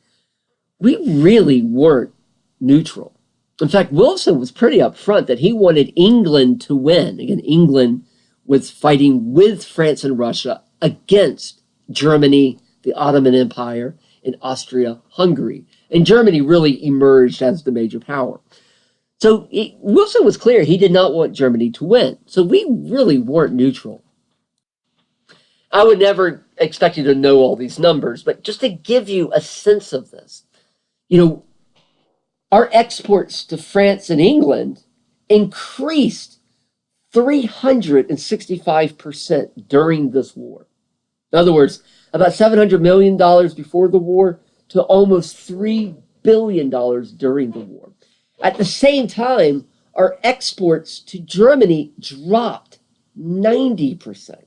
we really weren't neutral. In fact, Wilson was pretty upfront that he wanted England to win. Again, England was fighting with France and Russia against Germany, the Ottoman Empire, and Austria-Hungary. And Germany really emerged as the major power. So Wilson was clear he did not want Germany to win. So we really weren't neutral. I would never expect you to know all these numbers, but just to give you a sense of this, our exports to France and England increased 365% during this war. In other words, about $700 million before the war to almost $3 billion during the war. At the same time, our exports to Germany dropped 90%.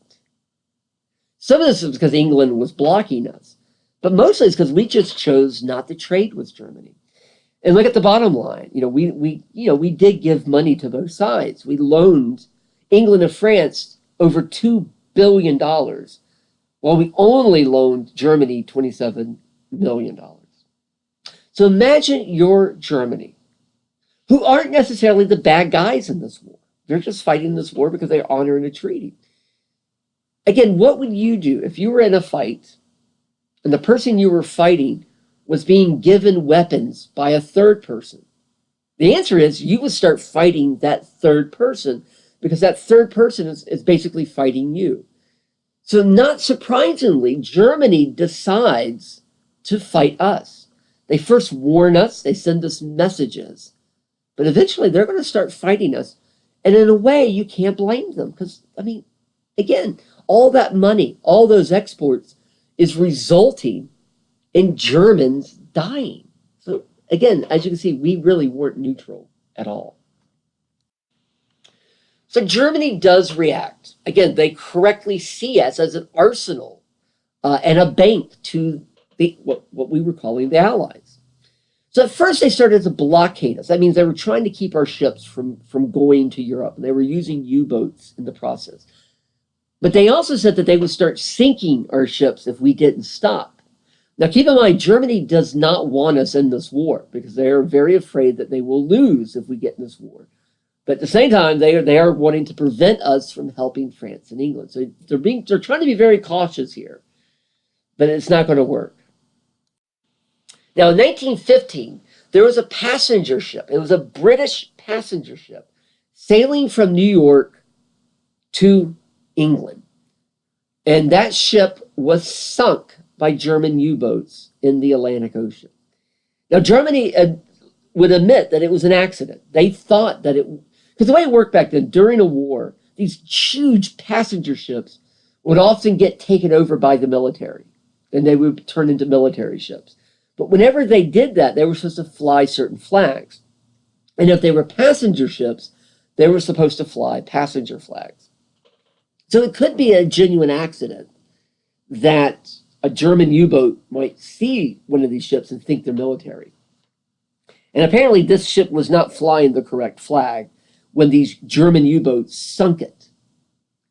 Some of this is because England was blocking us, but mostly it's because we just chose not to trade with Germany. And look at the bottom line. We did give money to both sides. We loaned England and France over $2 billion, while we only loaned Germany $27 million. So imagine you're Germany, who aren't necessarily the bad guys in this war. They're just fighting this war because they're honoring a treaty. Again, what would you do if you were in a fight and the person you were fighting was being given weapons by a third person? The answer is you would start fighting that third person because that third person is basically fighting you. So not surprisingly, Germany decides to fight us. They first warn us, they send us messages, But eventually they're going to start fighting us. And in a way, you can't blame them because, I mean, again, all that money, all those exports is resulting in Germans dying. So again, as you can see, we really weren't neutral at all. So Germany does react. Again, they correctly see us as an arsenal and a bank to what we were calling the Allies. So at first they started to blockade us. That means they were trying to keep our ships from going to Europe. They were using U-boats in the process. But they also said that they would start sinking our ships if we didn't stop. Now keep in mind, Germany does not want us in this war because they are very afraid that they will lose if we get in this war. But at the same time, they are wanting to prevent us from helping France and England. So they're trying to be very cautious here, but it's not going to work. Now, in 1915, there was a passenger ship. It was a British passenger ship sailing from New York to England. And that ship was sunk by German U-boats in the Atlantic Ocean. Now, Germany would admit that it was an accident. They thought that because the way it worked back then, during a war, these huge passenger ships would often get taken over by the military, and they would turn into military ships. But whenever they did that, they were supposed to fly certain flags. And if they were passenger ships, they were supposed to fly passenger flags. So it could be a genuine accident that a German U-boat might see one of these ships and think they're military. And apparently this ship was not flying the correct flag when these German U-boats sunk it.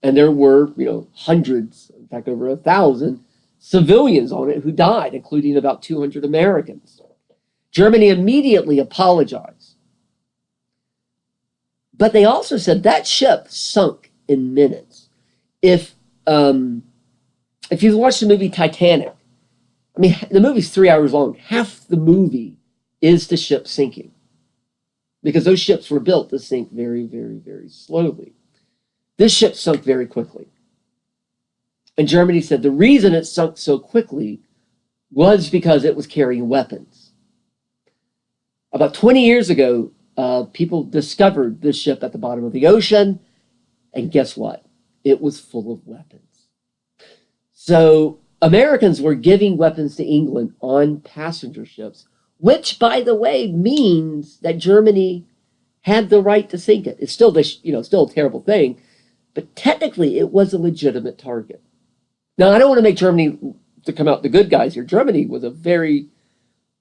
And there were, hundreds, in fact, over 1,000 civilians on it who died, including about 200 Americans. Germany immediately apologized. But they also said that ship sunk in minutes. If you watch the movie Titanic, I mean, the movie's 3 hours long. Half the movie is the ship sinking, because those ships were built to sink very, very, very slowly. This ship sunk very quickly. And Germany said the reason it sunk so quickly was because it was carrying weapons. About 20 years ago, people discovered this ship at the bottom of the ocean, and guess what? It was full of weapons. So Americans were giving weapons to England on passenger ships, which, by the way, means that Germany had the right to sink it. It's still still a terrible thing, but technically it was a legitimate target. Now, I don't want to make Germany to come out the good guys here. Germany was a very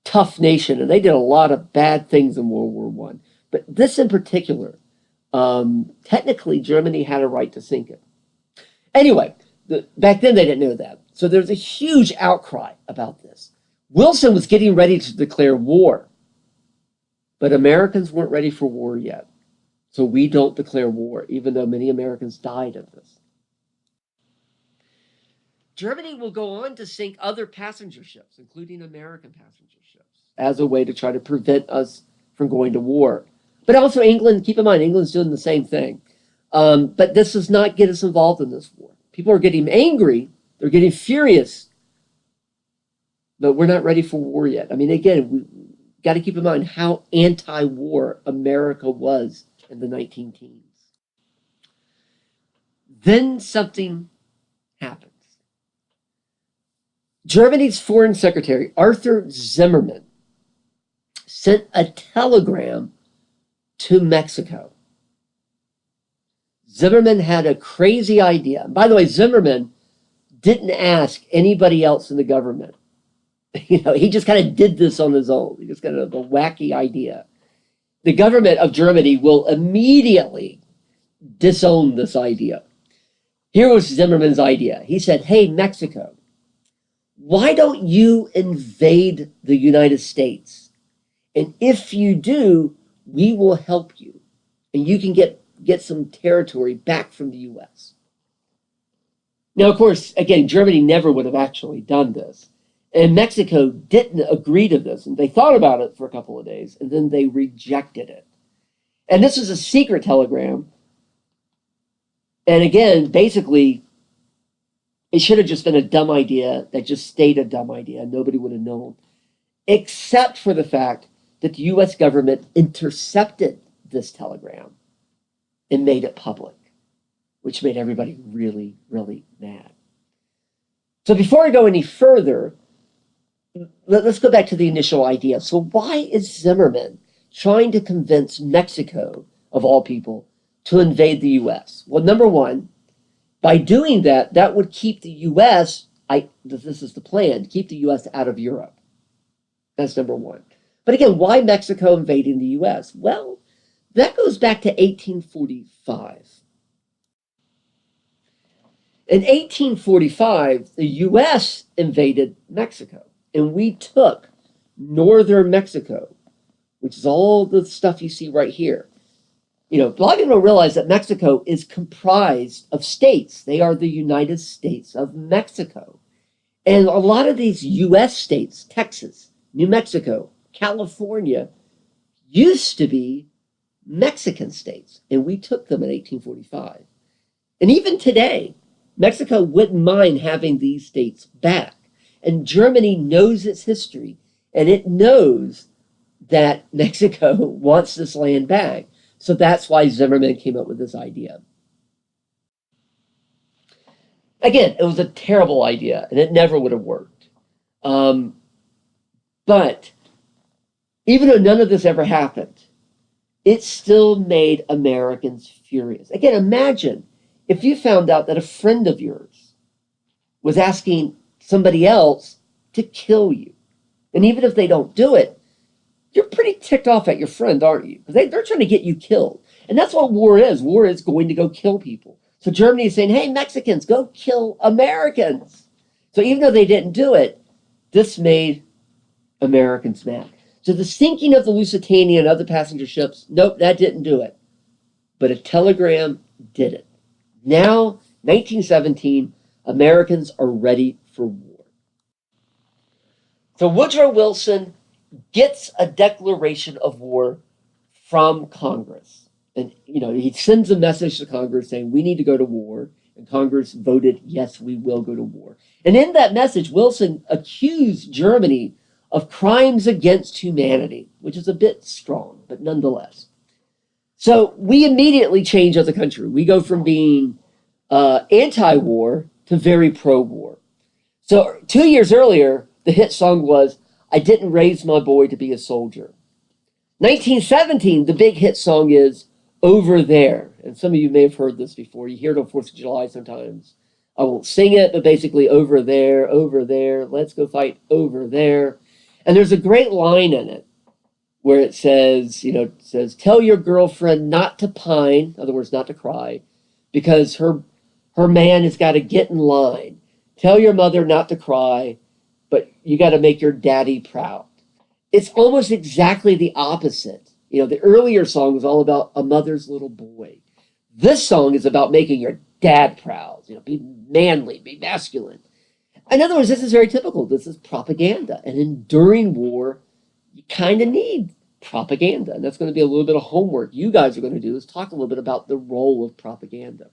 tough nation, and they did a lot of bad things in World War I. But this in particular, technically Germany had a right to sink it. Anyway, back then they didn't know that. So there's a huge outcry about this. Wilson was getting ready to declare war, but Americans weren't ready for war yet. So we don't declare war, even though many Americans died of this. Germany will go on to sink other passenger ships, including American passenger ships, as a way to try to prevent us from going to war. But also England, keep in mind, England's doing the same thing. But this does not get us involved in this war. People are getting angry, they're getting furious, but we're not ready for war yet. I mean, again, we got to keep in mind how anti-war America was in the 19-teens. Then something happens. Germany's Foreign Secretary, Arthur Zimmerman, sent a telegram to Mexico. Zimmerman had a crazy idea. And by the way, Zimmerman didn't ask anybody else in the government. He just kind of did this on his own. He just got a wacky idea. The government of Germany will immediately disown this idea. Here was Zimmerman's idea. He said, hey, Mexico, why don't you invade the United States? And if you do, we will help you. And you can get some territory back from the U.S. Now, of course, again, Germany never would have actually done this. And Mexico didn't agree to this. And they thought about it for a couple of days, and then they rejected it. And this was a secret telegram. And again, basically, it should have just been a dumb idea that just stayed a dumb idea. Nobody would have known. Except for the fact that the U.S. government intercepted this telegram and made it public, which made everybody really, really mad. So before I go any further, let's go back to the initial idea. So why is Zimmerman trying to convince Mexico, of all people, to invade the U.S.? Well, number one, by doing that, that would keep the U.S., this is the plan, to keep the U.S. out of Europe. That's number one. But again, why Mexico invading the U.S.? Well, that goes back to 1845. In 1845, the U.S. invaded Mexico, and we took northern Mexico, which is all the stuff you see right here. A lot of people don't realize that Mexico is comprised of states. They are the United States of Mexico. And a lot of these U.S. states, Texas, New Mexico, California, used to be Mexican states, and we took them in 1845. And even today, Mexico wouldn't mind having these states back. And Germany knows its history, and it knows that Mexico wants this land back. So that's why Zimmerman came up with this idea. Again, it was a terrible idea, and it never would have worked. But even though none of this ever happened, it still made Americans furious. Again, imagine if you found out that a friend of yours was asking somebody else to kill you. And even if they don't do it, you're pretty ticked off at your friend, aren't you? Because they're trying to get you killed. And that's what war is. War is going to go kill people. So Germany is saying, hey, Mexicans, go kill Americans. So even though they didn't do it, this made Americans mad. So the sinking of the Lusitania and other passenger ships, nope, that didn't do it. But a telegram did it. Now, 1917, Americans are ready for war. So Woodrow Wilson gets a declaration of war from Congress. And, he sends a message to Congress saying, we need to go to war. And Congress voted, yes, we will go to war. And in that message, Wilson accused Germany of crimes against humanity, which is a bit strong, but nonetheless. So we immediately change as a country. We go from being anti-war to very pro-war. So 2 years earlier, the hit song was, I Didn't Raise My Boy to Be a Soldier. 1917, the big hit song is Over There. And some of you may have heard this before. You hear it on 4th of July sometimes. I won't sing it, but basically, over there, let's go fight over there. And there's a great line in it where it says, tell your girlfriend not to pine, in other words, not to cry, because her man has got to get in line. Tell your mother not to cry, but you got to make your daddy proud. It's almost exactly the opposite. The earlier song was all about a mother's little boy. This song is about making your dad proud. Be manly, be masculine. In other words, this is very typical. This is propaganda. And during war, you kind of need propaganda. And that's going to be a little bit of homework you guys are going to do is talk a little bit about the role of propaganda.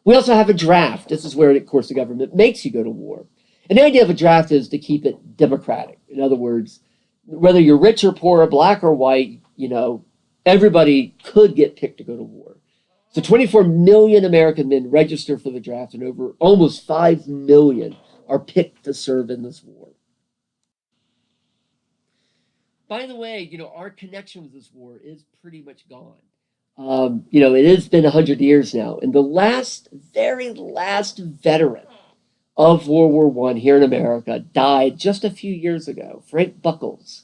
We also have a draft. This is where, of course, the government makes you go to war. And the idea of a draft is to keep it democratic. In other words, whether you're rich or poor, or black or white, everybody could get picked to go to war. So 24 million American men register for the draft, and over almost 5 million are picked to serve in this war. By the way, our connection with this war is pretty much gone. It has been 100 years now, and the very last veteran of World War I here in America died just a few years ago. Frank Buckles.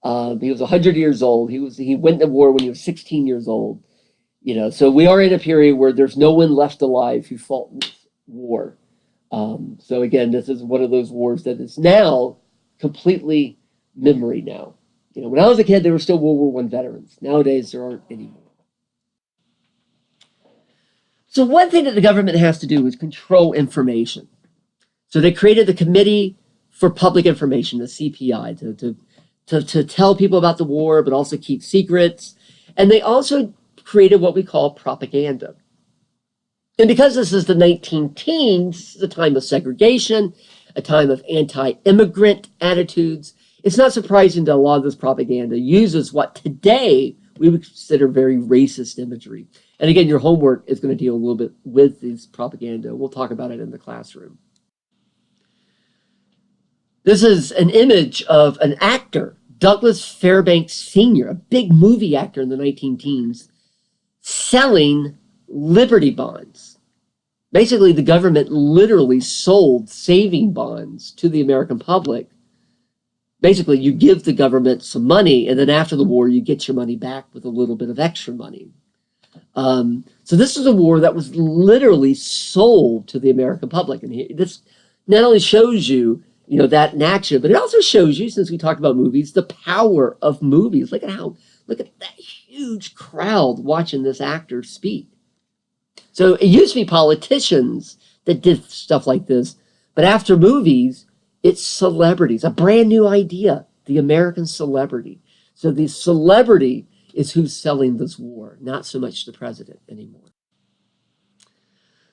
He was 100 years old. He went to war when he was 16 years old. So we are in a period where there's no one left alive who fought in this war. So again, this is one of those wars that is now completely memory now. When I was a kid, there were still World War I veterans. Nowadays, there aren't anymore. So one thing that the government has to do is control information. So they created the Committee for Public Information, the CPI, to tell people about the war, but also keep secrets. And they also created what we call propaganda. And because this is the 19-teens, this is a time of segregation, a time of anti-immigrant attitudes, It's not surprising that a lot of this propaganda uses what today we would consider very racist imagery. And again, your homework is going to deal a little bit with this propaganda. We'll talk about it in the classroom. This is an image of an actor, Douglas Fairbanks Sr., a big movie actor in the 19-teens, selling Liberty bonds. Basically, the government literally sold saving bonds to the American public. Basically, you give the government some money, and then after the war, you get your money back with a little bit of extra money. So this is a war that was literally sold to the American public. And this not only shows you, that in action, but it also shows you, since we talked about movies, the power of movies. Look at that huge crowd watching this actor speak. So it used to be politicians that did stuff like this, but after movies, it's celebrities, a brand new idea, the American celebrity. So the celebrity is who's selling this war, not so much the president anymore.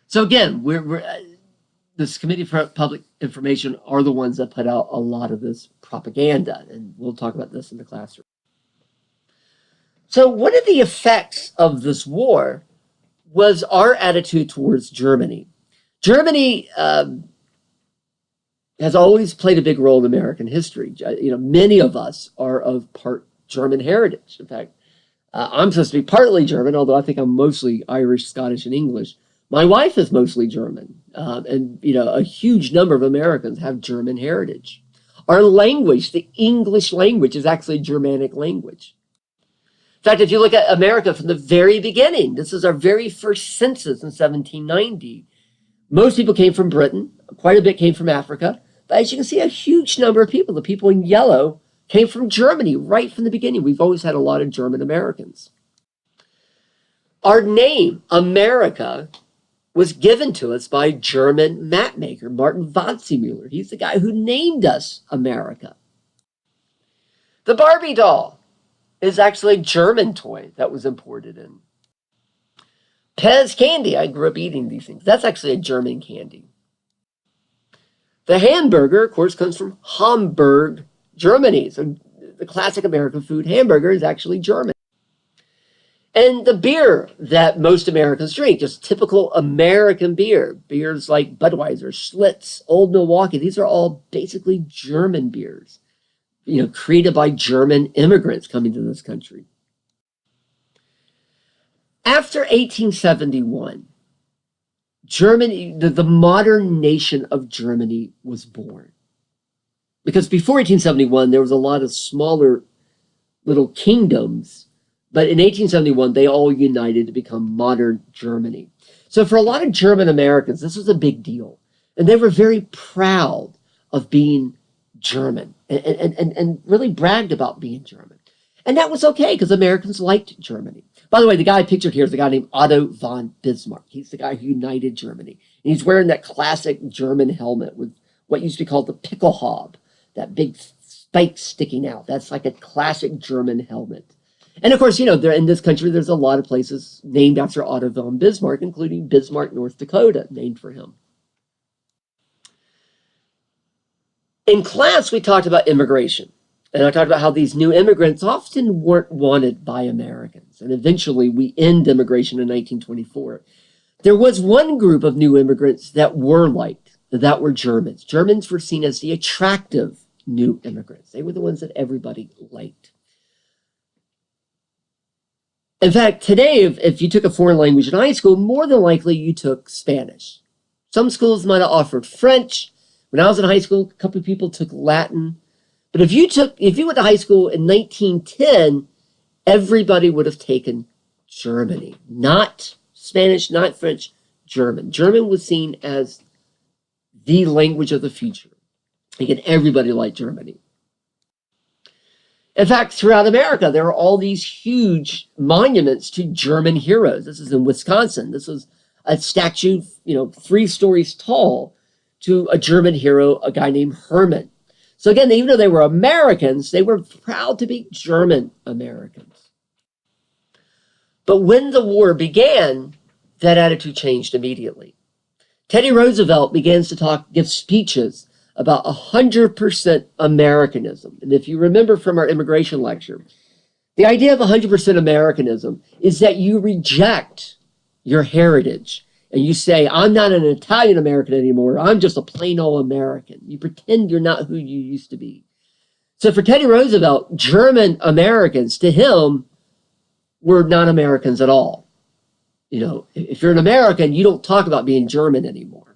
So again, this Committee for Public Information are the ones that put out a lot of this propaganda, and we'll talk about this in the classroom. So one of the effects of this war was our attitude towards Germany. Germany has always played a big role in American history. Many of us are of part German heritage. In fact, I'm supposed to be partly German, although I think I'm mostly Irish, Scottish, and English. My wife is mostly German, and a huge number of Americans have German heritage. Our language, the English language, is actually a Germanic language. In fact, if you look at America from the very beginning, this is our very first census in 1790. Most people came from Britain, quite a bit came from Africa, but as you can see, a huge number of people, the people in yellow, came from Germany right from the beginning. We've always had a lot of German Americans. Our name, America, was given to us by a German mapmaker, Martin Waldseemüller. He's the guy who named us America. The Barbie doll is actually a German toy that was imported in. Pez candy, I grew up eating these things. That's actually a German candy. The hamburger, of course, comes from Hamburg, Germany. So the classic American food, hamburger, is actually German. And the beer that most Americans drink, just typical American beers like Budweiser, Schlitz, Old Milwaukee, these are all basically German beers, created by German immigrants coming to this country. After 1871, Germany, the modern nation of Germany, was born. Because before 1871, there was a lot of smaller little kingdoms, but in 1871, they all united to become modern Germany. So for a lot of German Americans, this was a big deal. And they were very proud of being German and really bragged about being German. And that was okay because Americans liked Germany. By the way, the guy pictured here is a guy named Otto von Bismarck. He's the guy who united Germany. And he's wearing that classic German helmet with what used to be called the Pickelhaube, that big spike sticking out. That's like a classic German helmet. And of course, there in this country, there's a lot of places named after Otto von Bismarck, including Bismarck, North Dakota, named for him. In class, we talked about immigration. And I talked about how these new immigrants often weren't wanted by Americans. And eventually, we end immigration in 1924. There was one group of new immigrants that were liked, that were Germans. Germans were seen as the attractive new immigrants. They were the ones that everybody liked. In fact, today, if you took a foreign language in high school, more than likely you took Spanish. Some schools might have offered French. When I was in high school, a couple of people took Latin. But if you went to high school in 1910, everybody would have taken Germany. Not Spanish, not French, German. German was seen as the language of the future. Again, everybody liked Germany. In fact, throughout America, there are all these huge monuments to German heroes. This is in Wisconsin. This was a statue, 3 stories tall to a German hero, a guy named Hermann. So again, even though they were Americans, they were proud to be German Americans. But when the war began, that attitude changed immediately. Teddy Roosevelt begins to give speeches about 100% Americanism. And if you remember from our immigration lecture, the idea of 100% Americanism is that you reject your heritage and you say, I'm not an Italian American anymore. I'm just a plain old American. You pretend you're not who you used to be. So for Teddy Roosevelt, German Americans, to him, were not Americans at all. You know, if you're an American, you don't talk about being German anymore.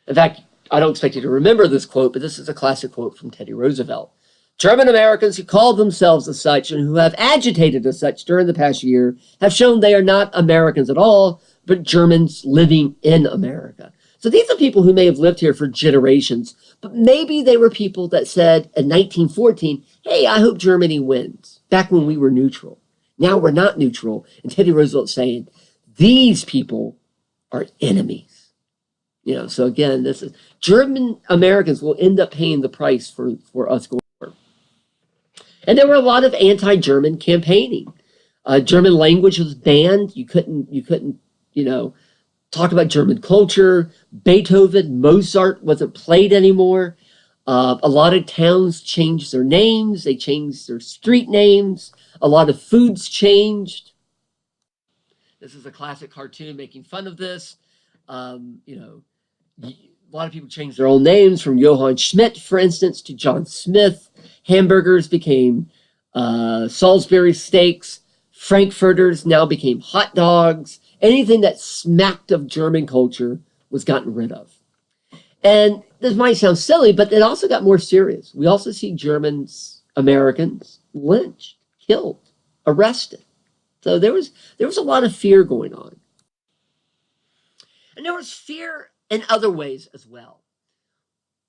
In fact, I don't expect you to remember this quote, but this is a classic quote from Teddy Roosevelt. German Americans who call themselves as such and who have agitated as such during the past year have shown they are not Americans at all, but Germans living in America. So these are people who may have lived here for generations, but maybe they were people that said in 1914, hey, I hope Germany wins, back when we were neutral. Now we're not neutral. And Teddy Roosevelt's saying, these people are enemies. You know, so again, this is German Americans will end up paying the price for us going forward. And there were a lot of anti-German campaigning. German language was banned. You couldn't, you know, talk about German culture. Beethoven, Mozart wasn't played anymore. A lot of towns changed their names. They changed their street names. A lot of foods changed. This is a classic cartoon making fun of this. You know, a lot of people changed their own names, from Johann Schmidt, for instance, to John Smith. Hamburgers became Salisbury steaks. Frankfurters now became hot dogs. Anything that smacked of German culture was gotten rid of. And this might sound silly, but it also got more serious. We also see Germans, Americans, lynched, killed, arrested. So there was a lot of fear going on. And there was fear in other ways as well.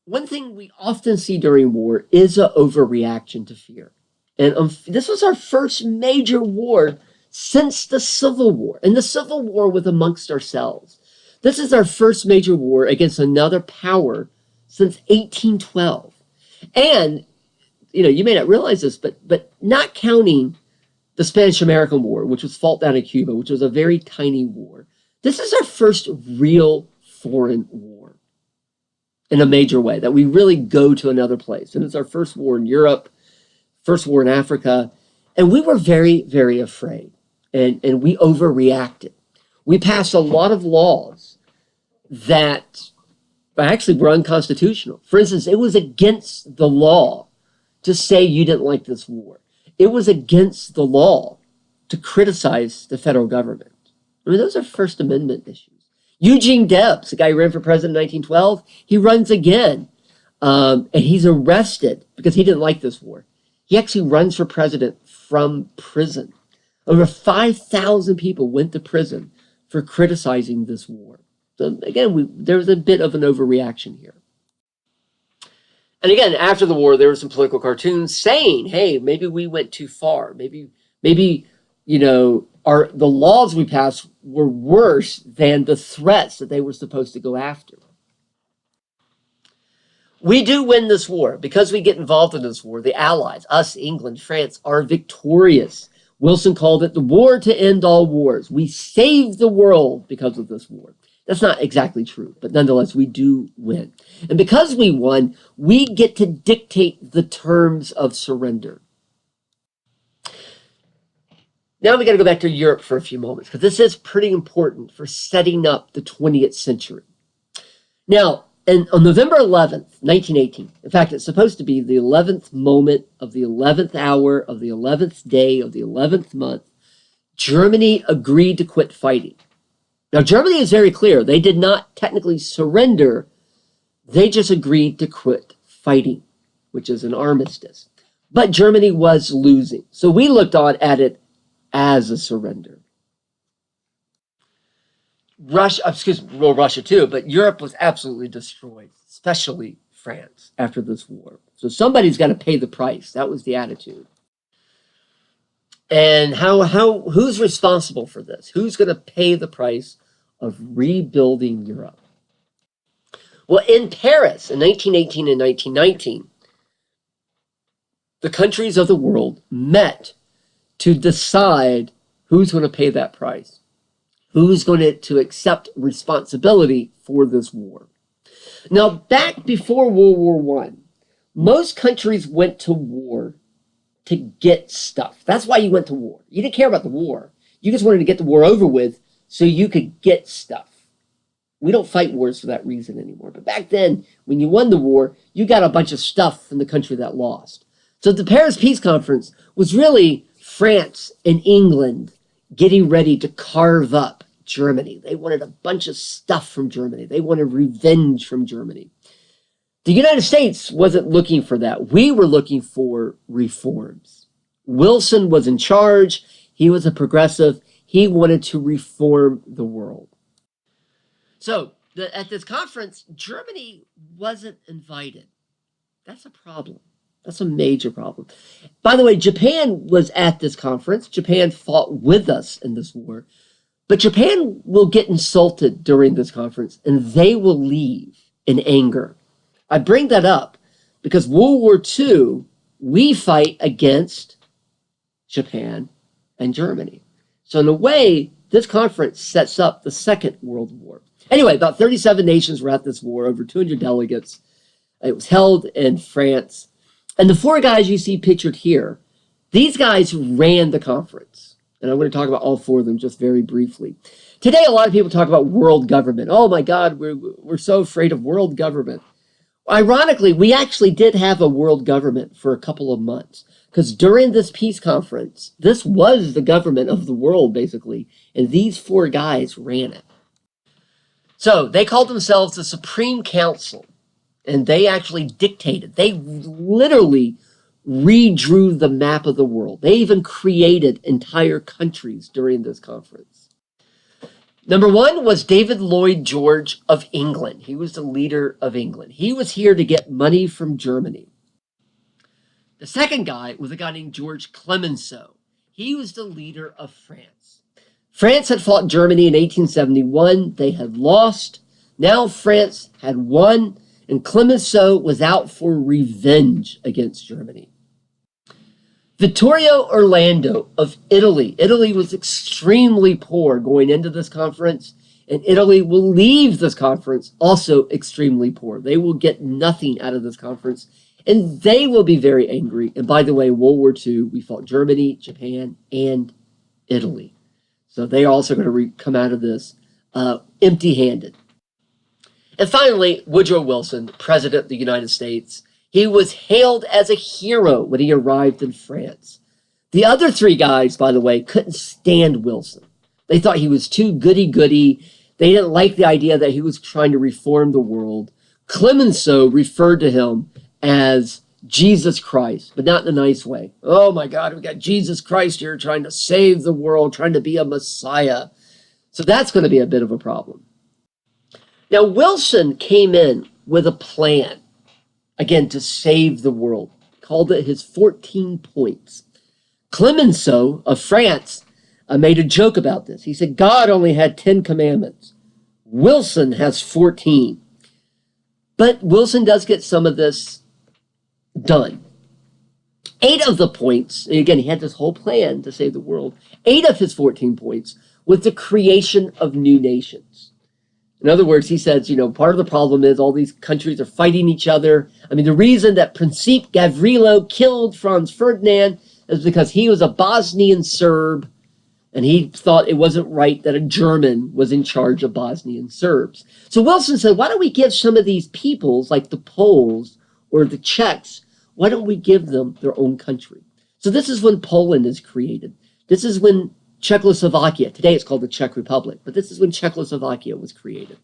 One thing we often see during war is an overreaction to fear. And this was our first major war since the Civil War. And the Civil War was amongst ourselves. This is our first major war against another power since 1812. And, you know, you may not realize this, but not counting the Spanish-American War, which was fought down in Cuba, which was a very tiny war. This is our first real foreign war in a major way, that we really go to another place. And it's our first war in Europe, first war in Africa. And we were very, very afraid. And we overreacted. We passed a lot of laws that actually were unconstitutional. For instance, it was against the law to say you didn't like this war. It was against the law to criticize the federal government. I mean, those are First Amendment issues. Eugene Debs, the guy who ran for president in 1912, he runs again. And he's arrested because he didn't like this war. He actually runs for president from prison. Over 5,000 people went to prison for criticizing this war. So again, there's a bit of an overreaction here. And again, after the war, there were some political cartoons saying, hey, maybe we went too far. Maybe, you know, the laws we passed were worse than the threats that they were supposed to go after. We do win this war. Because we get involved in this war, the Allies, us, England, France, are victorious. Wilson called it the war to end all wars. We saved the world because of this war. That's not exactly true, but nonetheless, we do win. And because we won, we get to dictate the terms of surrender. Now we got to go back to Europe for a few moments, because this is pretty important for setting up the 20th century. Now, on November 11th, 1918, in fact, it's supposed to be the 11th moment of the 11th hour of the 11th day of the 11th month, Germany agreed to quit fighting. Now, Germany is very clear. They did not technically surrender. They just agreed to quit fighting, which is an armistice. But Germany was losing. So we looked on at it as a surrender. Russia too, but Europe was absolutely destroyed, especially France, after this war. So somebody's got to pay the price. That was the attitude. And who's responsible for this? Who's going to pay the price of rebuilding Europe? Well, in Paris in 1918 and 1919, the countries of the world met to decide who's going to pay that price. Who's going to accept responsibility for this war? Now, back before World War One, most countries went to war to get stuff. That's why you went to war. You didn't care about the war. You just wanted to get the war over with so you could get stuff. We don't fight wars for that reason anymore. But back then, when you won the war, you got a bunch of stuff from the country that lost. So the Paris Peace Conference was really France and England getting ready to carve up Germany. They wanted a bunch of stuff from Germany. They wanted revenge from Germany. The United States wasn't looking for that. We were looking for reforms. Wilson was in charge. He was a progressive. He wanted to reform the world. So at this conference, Germany wasn't invited. That's a problem. That's a major problem. By the way, Japan was at this conference. Japan fought with us in this war. But Japan will get insulted during this conference, and they will leave in anger. I bring that up because World War II, we fight against Japan and Germany. So in a way, this conference sets up the Second World War. Anyway, about 37 nations were at this war, over 200 delegates. It was held in France. And the four guys you see pictured here, these guys ran the conference. And I'm going to talk about all four of them just very briefly. Today, a lot of people talk about world government. Oh my God, we're so afraid of world government. Ironically, we actually did have a world government for a couple of months. Because during this peace conference, this was the government of the world, basically. And these four guys ran it. So they called themselves the Supreme Council. And they actually dictated. They literally redrew the map of the world. They even created entire countries during this conference. Number one was David Lloyd George of England. He was the leader of England. He was here to get money from Germany. The second guy was a guy named George Clemenceau. He was the leader of France. France had fought Germany in 1871. They had lost. Now France had won, and Clemenceau was out for revenge against Germany. Vittorio Orlando of Italy. Italy was extremely poor going into this conference, and Italy will leave this conference also extremely poor. They will get nothing out of this conference, and they will be very angry. And by the way, World War II, we fought Germany, Japan, and Italy. So they are also going to come out of this empty-handed. And finally, Woodrow Wilson, President of the United States. He was hailed as a hero when he arrived in France. The other three guys, by the way, couldn't stand Wilson. They thought he was too goody-goody. They didn't like the idea that he was trying to reform the world. Clemenceau referred to him as Jesus Christ, but not in a nice way. Oh my God, we got Jesus Christ here trying to save the world, trying to be a Messiah. So that's going to be a bit of a problem. Now, Wilson came in with a plan, again, to save the world. Called it his 14 points. Clemenceau of France made a joke about this. He said, God only had 10 commandments. Wilson has 14. But Wilson does get some of this done. 8 of the points, and again, he had this whole plan to save the world. 8 of his 14 points was the creation of new nations. In other words, he says, part of the problem is all these countries are fighting each other. I mean, the reason that Principe Gavrilo killed Franz Ferdinand is because he was a Bosnian Serb, and he thought it wasn't right that a German was in charge of Bosnian Serbs. So Wilson said, why don't we give some of these peoples, like the Poles or the Czechs, why don't we give them their own country? So this is when Poland is created. This is when Czechoslovakia, today it's called the Czech Republic, but this is when Czechoslovakia was created.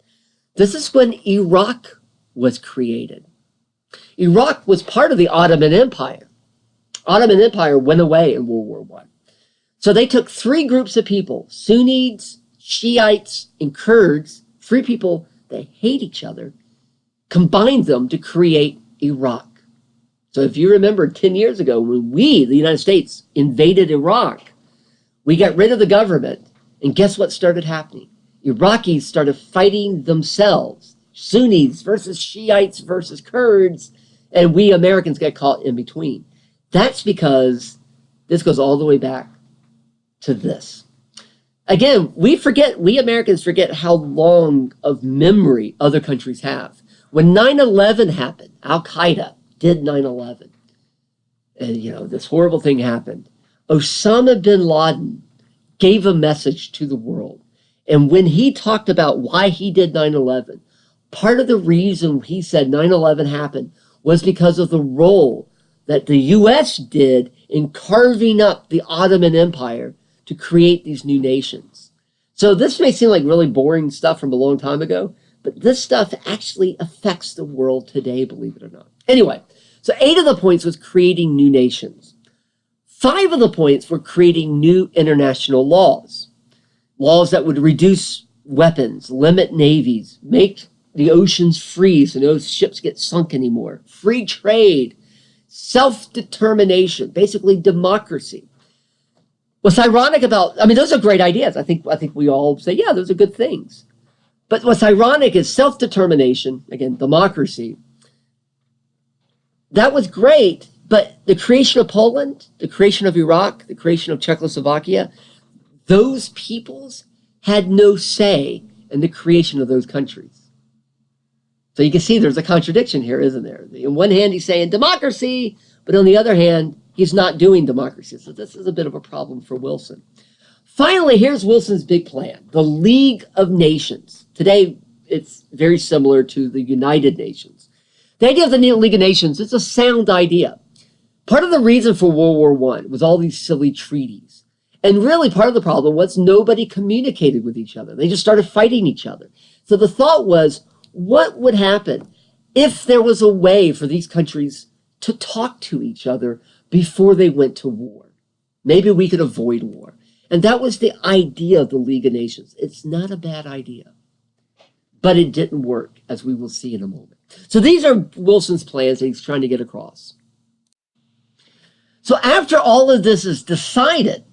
This is when Iraq was created. Iraq was part of the Ottoman Empire. Ottoman Empire went away in World War I. So they took 3 groups of people, Sunnis, Shiites, and Kurds, 3 people that hate each other, combined them to create Iraq. So if you remember 10 years ago, when we, the United States, invaded Iraq, we got rid of the government, and guess what started happening? Iraqis started fighting themselves. Sunnis versus Shiites versus Kurds, and we Americans got caught in between. That's because this goes all the way back to this. Again, we Americans forget how long of memory other countries have. When 9/11 happened, Al-Qaeda did 9/11. And, this horrible thing happened. Osama bin Laden gave a message to the world. And when he talked about why he did 9/11, part of the reason he said 9/11 happened was because of the role that the U.S. did in carving up the Ottoman Empire to create these new nations. So this may seem like really boring stuff from a long time ago, but this stuff actually affects the world today, believe it or not. Anyway, so 8 of the points was creating new nations. 5 of the points were creating new international laws. Laws that would reduce weapons, limit navies, make the oceans freeze so no ships get sunk anymore, free trade, self-determination, basically democracy. What's ironic about, those are great ideas. I think we all say, yeah, those are good things. But what's ironic is self-determination, again, democracy. That was great, but the creation of Poland, the creation of Iraq, the creation of Czechoslovakia, those peoples had no say in the creation of those countries. So you can see there's a contradiction here, isn't there? On one hand, he's saying democracy, but on the other hand, he's not doing democracy. So this is a bit of a problem for Wilson. Finally, here's Wilson's big plan, the League of Nations. Today, it's very similar to the United Nations. The idea of the League of Nations, it's a sound idea. Part of the reason for World War I was all these silly treaties. And really part of the problem was nobody communicated with each other. They just started fighting each other. So the thought was, what would happen if there was a way for these countries to talk to each other before they went to war? Maybe we could avoid war. And that was the idea of the League of Nations. It's not a bad idea. But it didn't work, as we will see in a moment. So these are Wilson's plans that he's trying to get across. So after all of this is decided,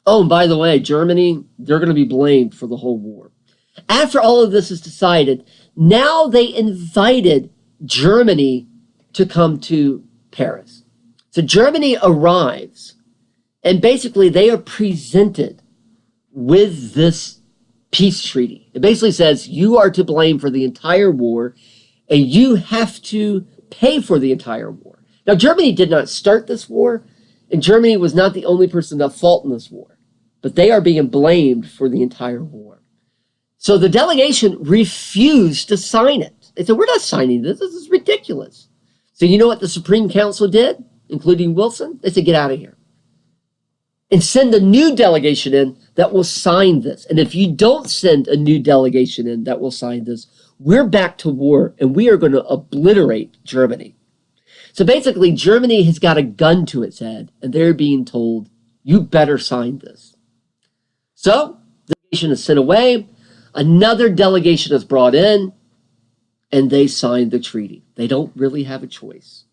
oh, and by the way, Germany, they're going to be blamed for the whole war. After all of this is decided, now they invited Germany to come to Paris. So Germany arrives, and basically they are presented with this peace treaty. It basically says you are to blame for the entire war, and you have to pay for the entire war. Now, Germany did not start this war, and Germany was not the only person at fault in this war, but they are being blamed for the entire war. So the delegation refused to sign it. They said, we're not signing this. This is ridiculous. So you know what the Supreme Council did, including Wilson? They said, get out of here. And send a new delegation in that will sign this. And if you don't send a new delegation in that will sign this, we're back to war, and we are going to obliterate Germany. So basically, Germany has got a gun to its head, and they're being told, you better sign this. So the delegation is sent away. Another delegation is brought in, and they signed the treaty. They don't really have a choice.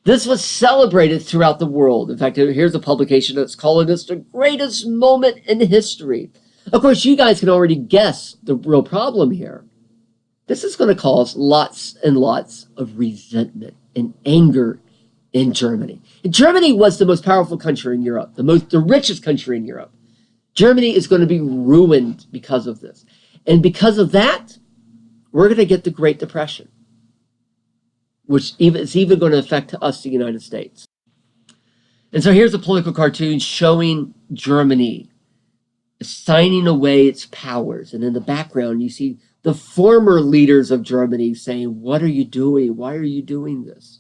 This was celebrated throughout the world. In fact, here's a publication that's calling this the greatest moment in history. Of course, you guys can already guess the real problem here. This is going to cause lots and lots of resentment and anger in Germany. And Germany was the most powerful country in Europe, the richest country in Europe. Germany is going to be ruined because of this. And because of that, we're going to get the Great Depression, which is even going to affect us, the United States. And so here's a political cartoon showing Germany signing away its powers. And in the background, you see the former leaders of Germany saying, what are you doing? Why are you doing this?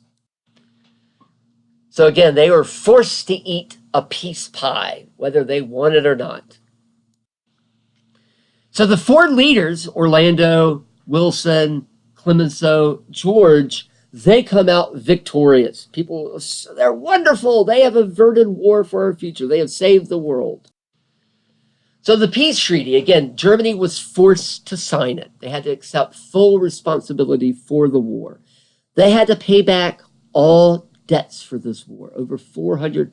So again, they were forced to eat a peace pie, whether they want it or not. So the 4 leaders, Orlando, Wilson, Clemenceau, George, they come out victorious. People, they're wonderful. They have averted war for our future. They have saved the world. So the peace treaty, again, Germany was forced to sign it. They had to accept full responsibility for the war. They had to pay back all debts for this war, over $400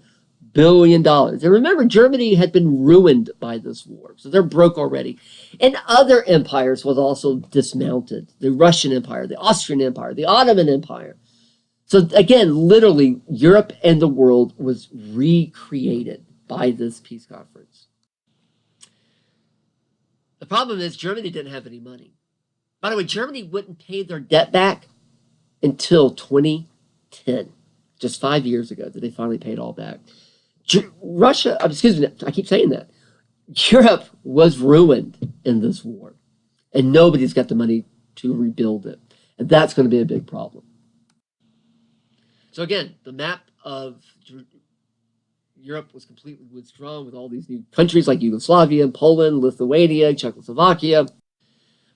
billion. And remember, Germany had been ruined by this war, so they're broke already. And other empires was also dismounted. The Russian Empire, the Austrian Empire, the Ottoman Empire. So again, literally, Europe and the world was recreated by this peace conference. The problem is Germany didn't have any money. By the way, Germany wouldn't pay their debt back until 2010. Just 5 years ago that they finally paid all back. Russia, excuse me, I keep saying that. Europe was ruined in this war, and nobody's got the money to rebuild it. And that's going to be a big problem. So again, the map of Europe was completely withdrawn with all these new countries like Yugoslavia, Poland, Lithuania, Czechoslovakia.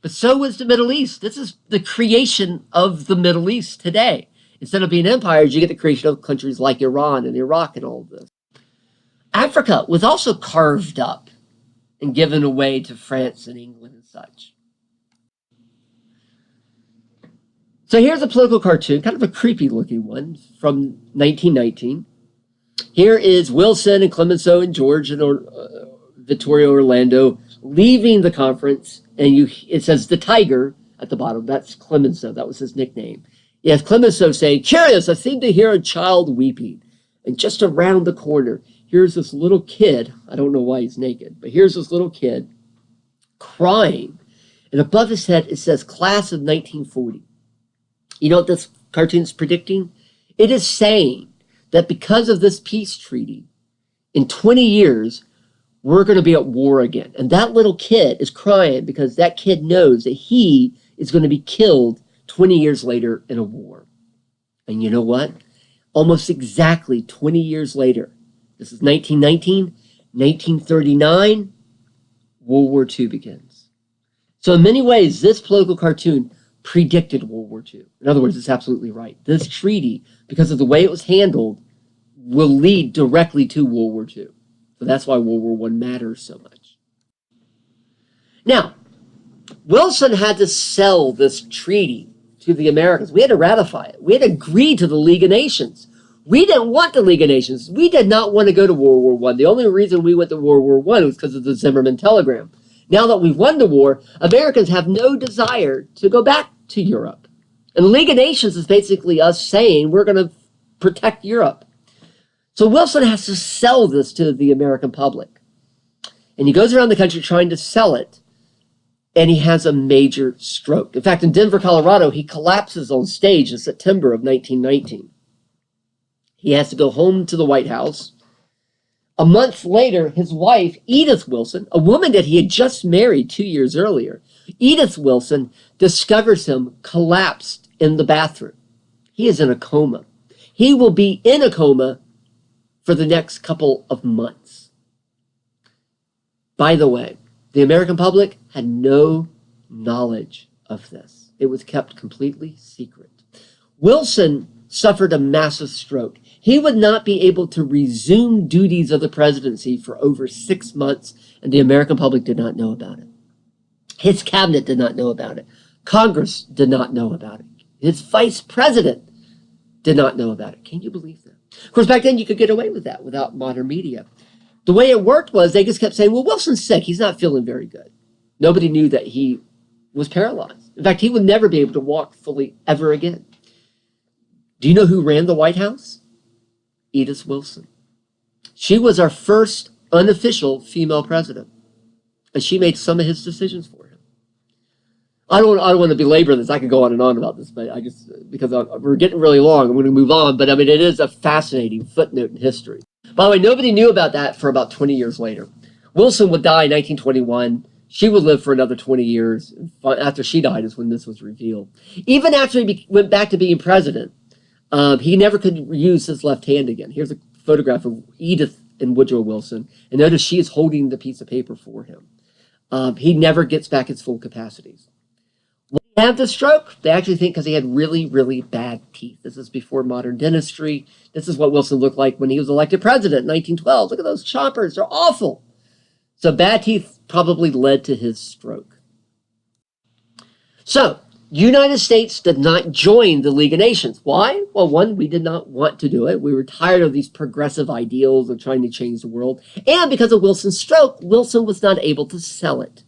But so was the Middle East. This is the creation of the Middle East today. Instead of being empires, you get the creation of countries like Iran and Iraq and all of this. Africa was also carved up and given away to France and England and such. So here's a political cartoon, kind of a creepy looking one from 1919. Here is Wilson and Clemenceau and George and Vittorio Orlando leaving the conference, and it says the tiger at the bottom. That's Clemenceau. That was his nickname. You have Clemenceau saying, "Curious, I seem to hear a child weeping." And just around the corner, here's this little kid. I don't know why he's naked, but here's this little kid crying. And above his head, it says class of 1940. You know what this cartoon is predicting? It is saying that because of this peace treaty, in 20 years, we're going to be at war again. And that little kid is crying because that kid knows that he is going to be killed 20 years later in a war. And you know what? Almost exactly 20 years later, this is 1919, 1939, World War II begins. So in many ways, this political cartoon predicted World War II. In other words, it's absolutely right. This treaty, because of the way it was handled, will lead directly to World War II. So that's why World War I matters so much. Now, Wilson had to sell this treaty to the Americans. We had to ratify it. We had to agree to the League of Nations. We didn't want the League of Nations. We did not want to go to World War I. The only reason we went to World War I was because of the Zimmerman telegram. Now that we've won the war, Americans have no desire to go back to Europe. And the League of Nations is basically us saying we're going to protect Europe. So Wilson has to sell this to the American public. And he goes around the country trying to sell it, and he has a major stroke. In fact, in Denver, Colorado, he collapses on stage in September of 1919. He has to go home to the White House. A month later, his wife, Edith Wilson, a woman that he had just married 2 years earlier, Edith Wilson discovers him collapsed in the bathroom. He is in a coma. He will be in a coma for the next couple of months. By the way, the American public had no knowledge of this. It was kept completely secret. Wilson suffered a massive stroke. He would not be able to resume duties of the presidency for over 6 months, and the American public did not know about it. His cabinet did not know about it. Congress did not know about it. His vice president did not know about it. Can you believe that? Of course, back then you could get away with that without modern media. The way it worked was they just kept saying, well, Wilson's sick. He's not feeling very good. Nobody knew that he was paralyzed. In fact, he would never be able to walk fully ever again. Do you know who ran the White House? Edith Wilson. She was our first unofficial female president, and she made some of his decisions for him. I don't want to belabor this. I could go on and on about this, but because we're getting really long, I'm going to move on. But I mean, it is a fascinating footnote in history. By the way, nobody knew about that for about 20 years later. Wilson would die in 1921. She would live for another 20 years. After she died is when this was revealed. Even after he went back to being president, he never could use his left hand again. Here's a photograph of Edith and Woodrow Wilson. And notice she is holding the piece of paper for him. He never gets back his full capacities. When he had the stroke, they actually think because he had really, really bad teeth. This is before modern dentistry. This is what Wilson looked like when he was elected president in 1912. Look at those choppers. They're awful. So bad teeth probably led to his stroke. So, United States did not join the League of Nations. Why? Well, one, we did not want to do it. We were tired of these progressive ideals of trying to change the world. And because of Wilson's stroke, Wilson was not able to sell it.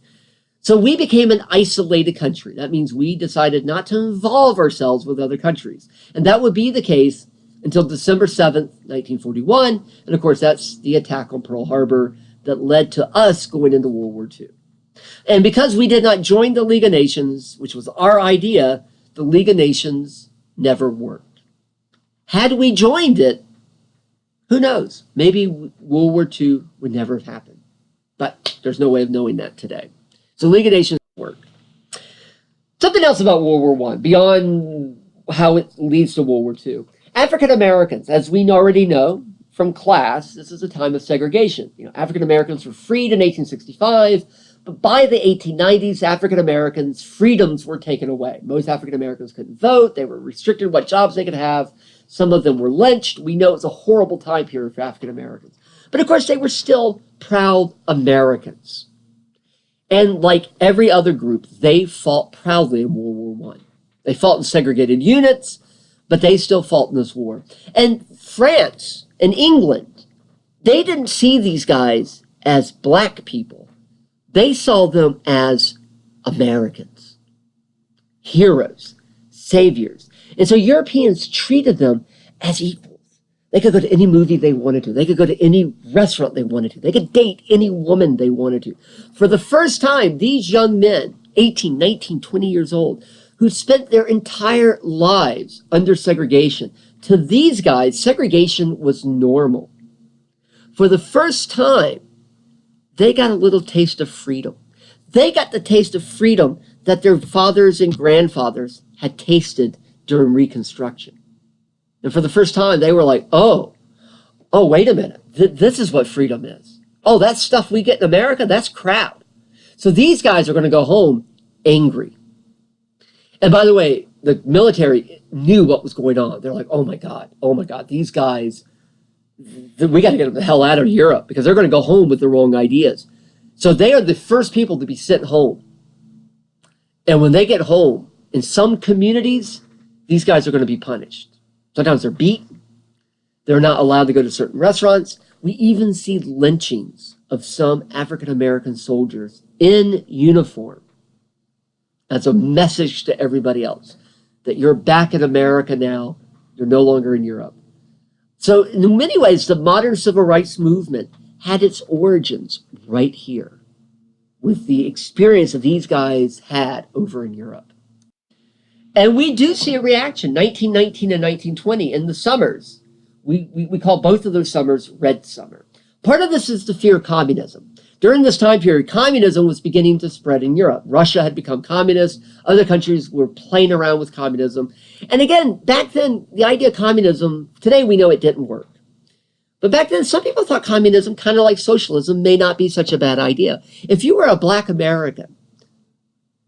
So we became an isolated country. That means we decided not to involve ourselves with other countries. And that would be the case until December 7th, 1941. And of course, that's the attack on Pearl Harbor that led to us going into World War II. And because we did not join the League of Nations, which was our idea, the League of Nations never worked. Had we joined it, who knows? Maybe World War II would never have happened. But there's no way of knowing that today. So League of Nations worked. Something else about World War I, beyond how it leads to World War II. African Americans, as we already know from class, this is a time of segregation. African Americans were freed in 1865, but by the 1890s, African Americans' freedoms were taken away. Most African Americans couldn't vote. They were restricted what jobs they could have. Some of them were lynched. We know it's a horrible time period for African Americans. But of course, they were still proud Americans. And like every other group, they fought proudly in World War I. They fought in segregated units, but they still fought in this war. And France and England, they didn't see these guys as black people. They saw them as Americans, heroes, saviors. And so Europeans treated them as equals. They could go to any movie they wanted to. They could go to any restaurant they wanted to. They could date any woman they wanted to. For the first time, these young men, 18, 19, 20 years old, who spent their entire lives under segregation, to these guys, segregation was normal. For the first time, they got a little taste of freedom. They got the taste of freedom that their fathers and grandfathers had tasted during Reconstruction. And for the first time, they were like, oh, wait a minute. This is what freedom is. Oh, that stuff we get in America, that's crap. So these guys are going to go home angry. And by the way, the military knew what was going on. They're like, oh my God, these guys, we got to get them the hell out of Europe because they're going to go home with the wrong ideas. So they are the first people to be sent home. And when they get home, in some communities, these guys are going to be punished. Sometimes they're beaten. They're not allowed to go to certain restaurants. We even see lynchings of some African-American soldiers in uniform. That's a message to everybody else that you're back in America now. You're no longer in Europe. So in many ways, the modern civil rights movement had its origins right here with the experience that these guys had over in Europe. And we do see a reaction, 1919 and 1920 in the summers. We call both of those summers Red Summer. Part of this is the fear of communism. During this time period, communism was beginning to spread in Europe. Russia had become communist. Other countries were playing around with communism. And again, back then, the idea of communism, today we know it didn't work. But back then, some people thought communism, kind of like socialism, may not be such a bad idea. If you were a black American,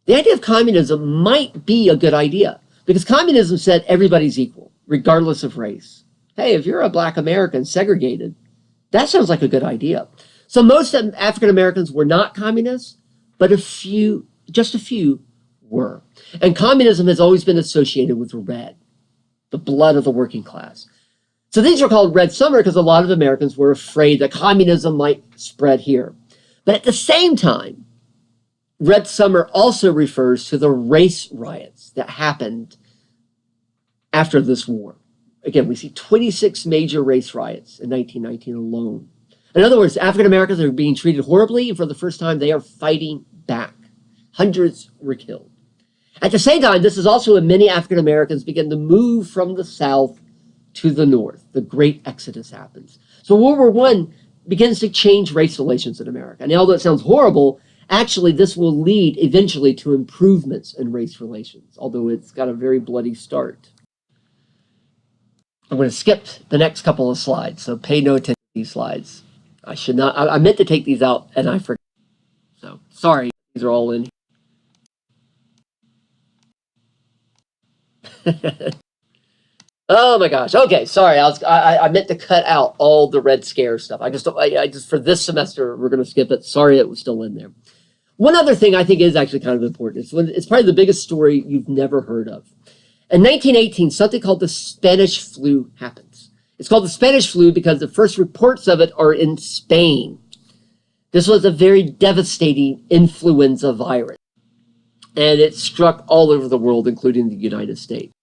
the idea of communism might be a good idea because communism said everybody's equal, regardless of race. Hey, if you're a black American segregated, that sounds like a good idea. So most African Americans were not communists, but just a few were. And communism has always been associated with red, the blood of the working class. So these were called Red Summer because a lot of Americans were afraid that communism might spread here. But at the same time, Red Summer also refers to the race riots that happened after this war. Again, we see 26 major race riots in 1919 alone. In other words, African Americans are being treated horribly, and for the first time, they are fighting back. Hundreds were killed. At the same time, this is also when many African Americans begin to move from the South to the North. The Great Exodus happens. So World War I begins to change race relations in America. And although it sounds horrible, actually this will lead eventually to improvements in race relations, although it's got a very bloody start. I'm going to skip the next couple of slides, so pay no attention to these slides. I meant to take these out, and I forgot. So, sorry, these are all in here. Oh my gosh. Okay, sorry. I meant to cut out all the Red Scare stuff. I just for this semester, we're going to skip it. Sorry it was still in there. One other thing I think is actually kind of important. It's probably the biggest story you've never heard of. In 1918, something called the Spanish flu happens. It's called the Spanish flu because the first reports of it are in Spain. This was a very devastating influenza virus, and it struck all over the world, including the United States.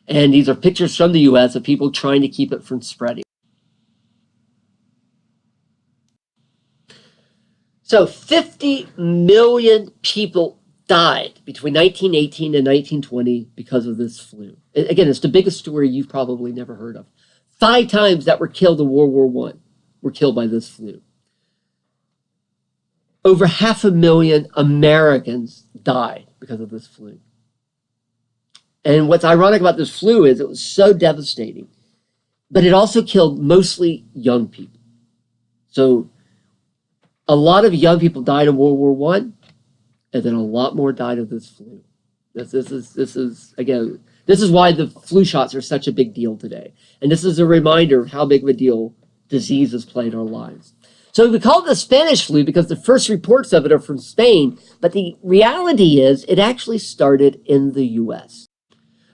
And these are pictures from the U.S. of people trying to keep it from spreading. So 50 million people died between 1918 and 1920 because of this flu. Again, it's the biggest story you've probably never heard of. 5 times that were killed in World War I were killed by this flu. Over 500,000 Americans died because of this flu. And what's ironic about this flu is it was so devastating, but it also killed mostly young people. So a lot of young people died in World War I, and then a lot more died of this flu. This is why the flu shots are such a big deal today. And this is a reminder of how big of a deal diseases play in our lives. So we call it the Spanish flu because the first reports of it are from Spain, but the reality is it actually started in the U.S.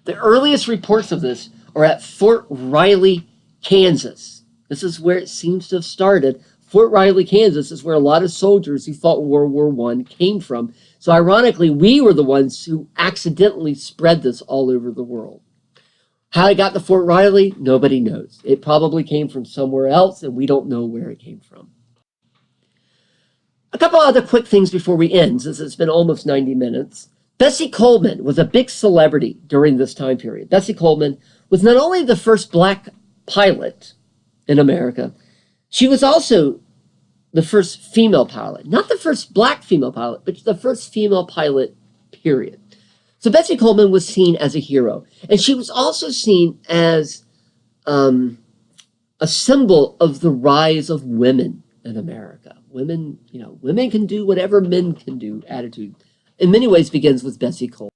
The earliest reports of this are at Fort Riley, Kansas. This is where it seems to have started. Fort Riley, Kansas is where a lot of soldiers who fought in World War I came from. So ironically, we were the ones who accidentally spread this all over the world. How it got to Fort Riley, nobody knows. It probably came from somewhere else, and we don't know where it came from. A couple other quick things before we end, since it's been almost 90 minutes. Bessie Coleman was a big celebrity during this time period. Bessie Coleman was not only the first black pilot in America, she was also the first female pilot. Not the first black female pilot, but the first female pilot, period. So Bessie Coleman was seen as a hero. And she was also seen as a symbol of the rise of women in America. Women can do whatever men can do attitude. In many ways begins with Bessie Coleman.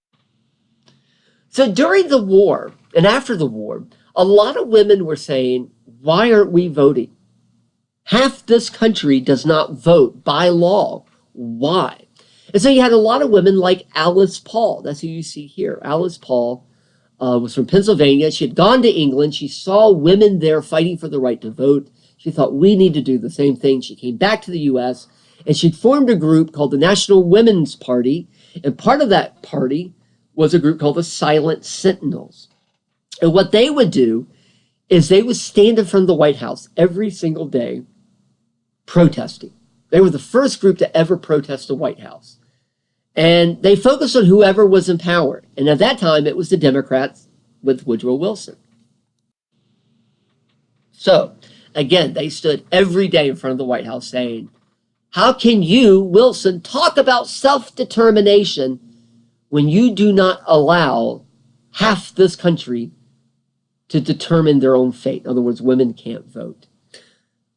So during the war and after the war, a lot of women were saying, why aren't we voting? Half this country does not vote by law. Why? And so you had a lot of women like Alice Paul. That's who you see here. Alice Paul was from Pennsylvania. She had gone to England. She saw women there fighting for the right to vote. She thought, we need to do the same thing. She came back to the U.S., and she'd formed a group called the National Women's Party. And part of that party was a group called the Silent Sentinels. And what they would do is they would stand in front of the White House every single day protesting. They were the first group to ever protest the White House. And they focused on whoever was in power. And at that time, it was the Democrats with Woodrow Wilson. So, again, they stood every day in front of the White House saying, how can you, Wilson, talk about self-determination when you do not allow half this country to determine their own fate? In other words, women can't vote.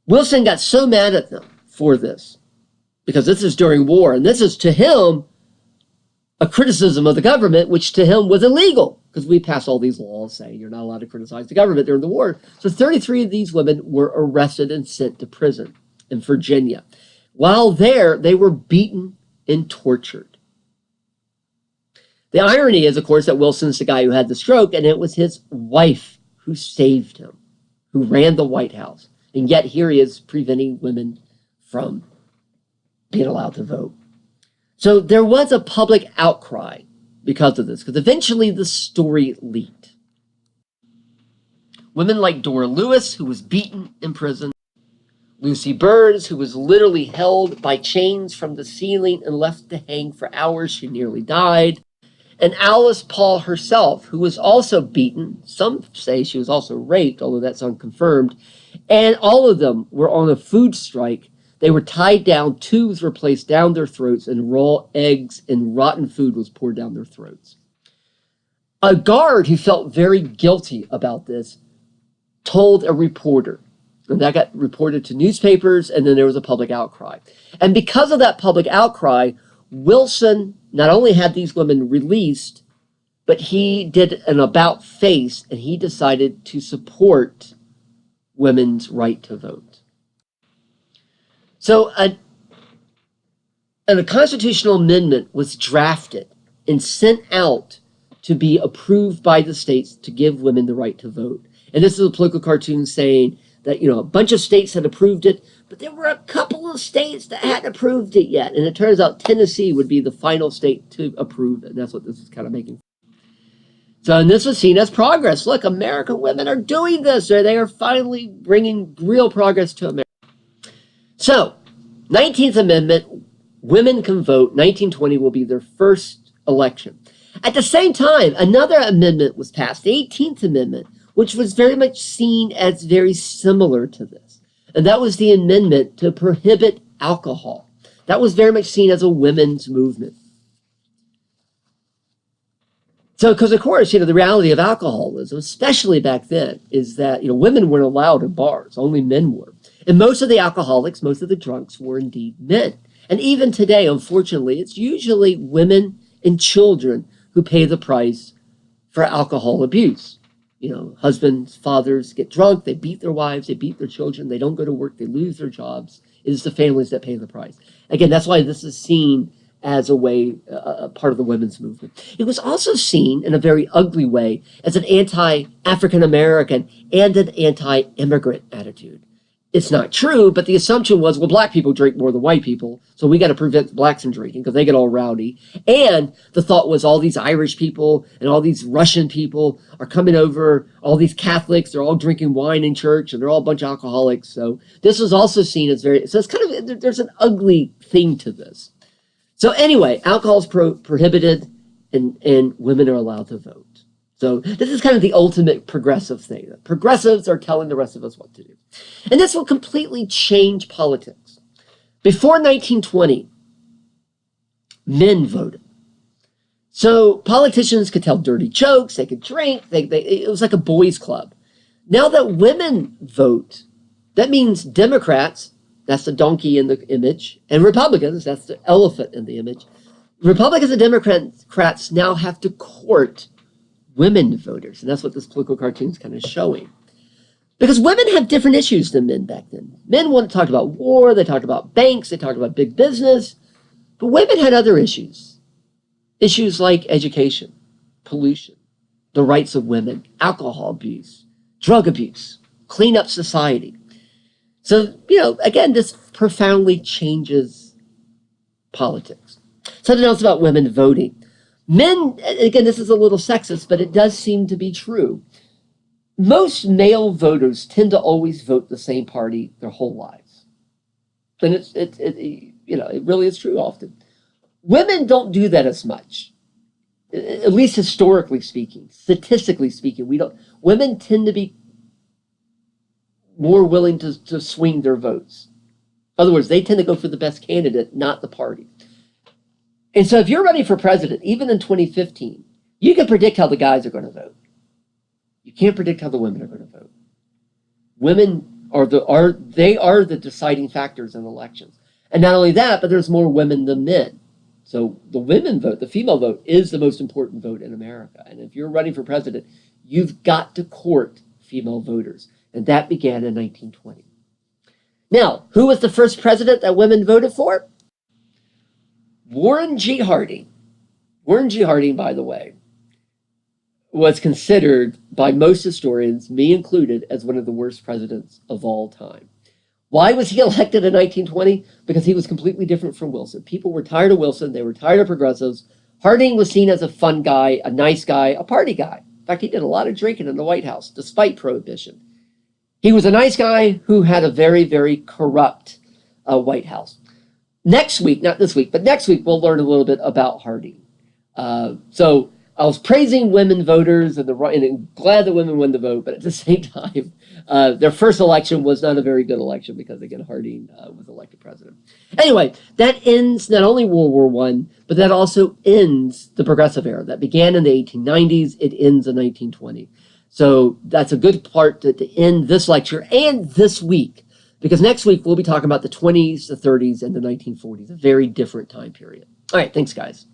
Wilson got so mad at them for this, because this is during war, and this is, to him, a criticism of the government, which to him was illegal, because we passed all these laws saying you're not allowed to criticize the government during the war. So 33 of these women were arrested and sent to prison in Virginia. While there, they were beaten and tortured. The irony is, of course, that Wilson's the guy who had the stroke, and it was his wife who saved him, who ran the White House. And yet here he is preventing women from being allowed to vote. So there was a public outcry because of this, because eventually the story leaked. Women like Dora Lewis, who was beaten in prison, Lucy Burns, who was literally held by chains from the ceiling and left to hang for hours. She nearly died. And Alice Paul herself, who was also beaten. Some say she was also raped, although that's unconfirmed. And all of them were on a food strike. They were tied down. Tubes were placed down their throats, and raw eggs and rotten food was poured down their throats. A guard who felt very guilty about this told a reporter, and that got reported to newspapers, and then there was a public outcry. And because of that public outcry, Wilson not only had these women released, but he did an about-face, and he decided to support women's right to vote. So a constitutional amendment was drafted and sent out to be approved by the states to give women the right to vote. And this is a political cartoon saying that, a bunch of states had approved it, but there were a couple of states that hadn't approved it yet. And it turns out Tennessee would be the final state to approve it. And that's what this is kind of making. So, and this was seen as progress. Look, American women are doing this, or they are finally bringing real progress to America. So, 19th Amendment, women can vote. 1920 will be their first election. At the same time, another amendment was passed, the 18th Amendment, which was very much seen as very similar to this. And that was the amendment to prohibit alcohol. That was very much seen as a women's movement. So, because of course, the reality of alcoholism, especially back then, is that, women weren't allowed in bars, only men were. And most of the alcoholics, most of the drunks were indeed men. And even today, unfortunately, it's usually women and children who pay the price for alcohol abuse. Husbands, fathers get drunk, they beat their wives, they beat their children, they don't go to work, they lose their jobs. It is the families that pay the price. Again, that's why this is seen as a way, part of the women's movement. It was also seen in a very ugly way as an anti-African American and an anti-immigrant attitude. It's not true, but the assumption was, well, black people drink more than white people, so we got to prevent blacks from drinking because they get all rowdy. And the thought was all these Irish people and all these Russian people are coming over, all these Catholics, they're all drinking wine in church and they're all a bunch of alcoholics. So this was also seen as so it's kind of, there's an ugly thing to this. So anyway, alcohol is prohibited and women are allowed to vote. So this is kind of the ultimate progressive thing. Progressives are telling the rest of us what to do. And this will completely change politics. Before 1920, men voted. So politicians could tell dirty jokes, they could drink, it was like a boys' club. Now that women vote, that means Democrats, that's the donkey in the image, and Republicans, that's the elephant in the image. Republicans and Democrats now have to court women voters, and that's what this political cartoon is kind of showing. Because women have different issues than men back then. Men wanted to talk about war, they talked about banks, they talked about big business, but women had other issues. Issues like education, pollution, the rights of women, alcohol abuse, drug abuse, clean up society. So, again, this profoundly changes politics. Something else about women voting. Men, again, this is a little sexist, but it does seem to be true. Most male voters tend to always vote the same party their whole lives. And it really is true often. Women don't do that as much, at least historically speaking, statistically speaking. Women tend to be more willing to swing their votes. In other words, they tend to go for the best candidate, not the party. And so if you're running for president, even in 2015, you can predict how the guys are going to vote. You can't predict how the women are going to vote. Women are the deciding factors in elections. And not only that, but there's more women than men. So the women vote, the female vote, is the most important vote in America. And if you're running for president, you've got to court female voters. And that began in 1920. Now, who was the first president that women voted for? Warren G. Harding. Warren G. Harding, by the way, was considered by most historians, me included, as one of the worst presidents of all time. Why was he elected in 1920? Because he was completely different from Wilson. People were tired of Wilson. They were tired of progressives. Harding was seen as a fun guy, a nice guy, a party guy. In fact, he did a lot of drinking in the White House, despite prohibition. He was a nice guy who had a very, very corrupt White House. Next week, not this week, but next week, we'll learn a little bit about Harding. So I was praising women voters and I'm glad that women won the vote, but at the same time, their first election was not a very good election because, again, Harding was elected president. Anyway, that ends not only World War I, but that also ends the progressive era. That began in the 1890s. It ends in 1920. So that's a good part to end this lecture and this week, because next week we'll be talking about the 20s, the 30s, and the 1940s, a very different time period. All right, thanks, guys.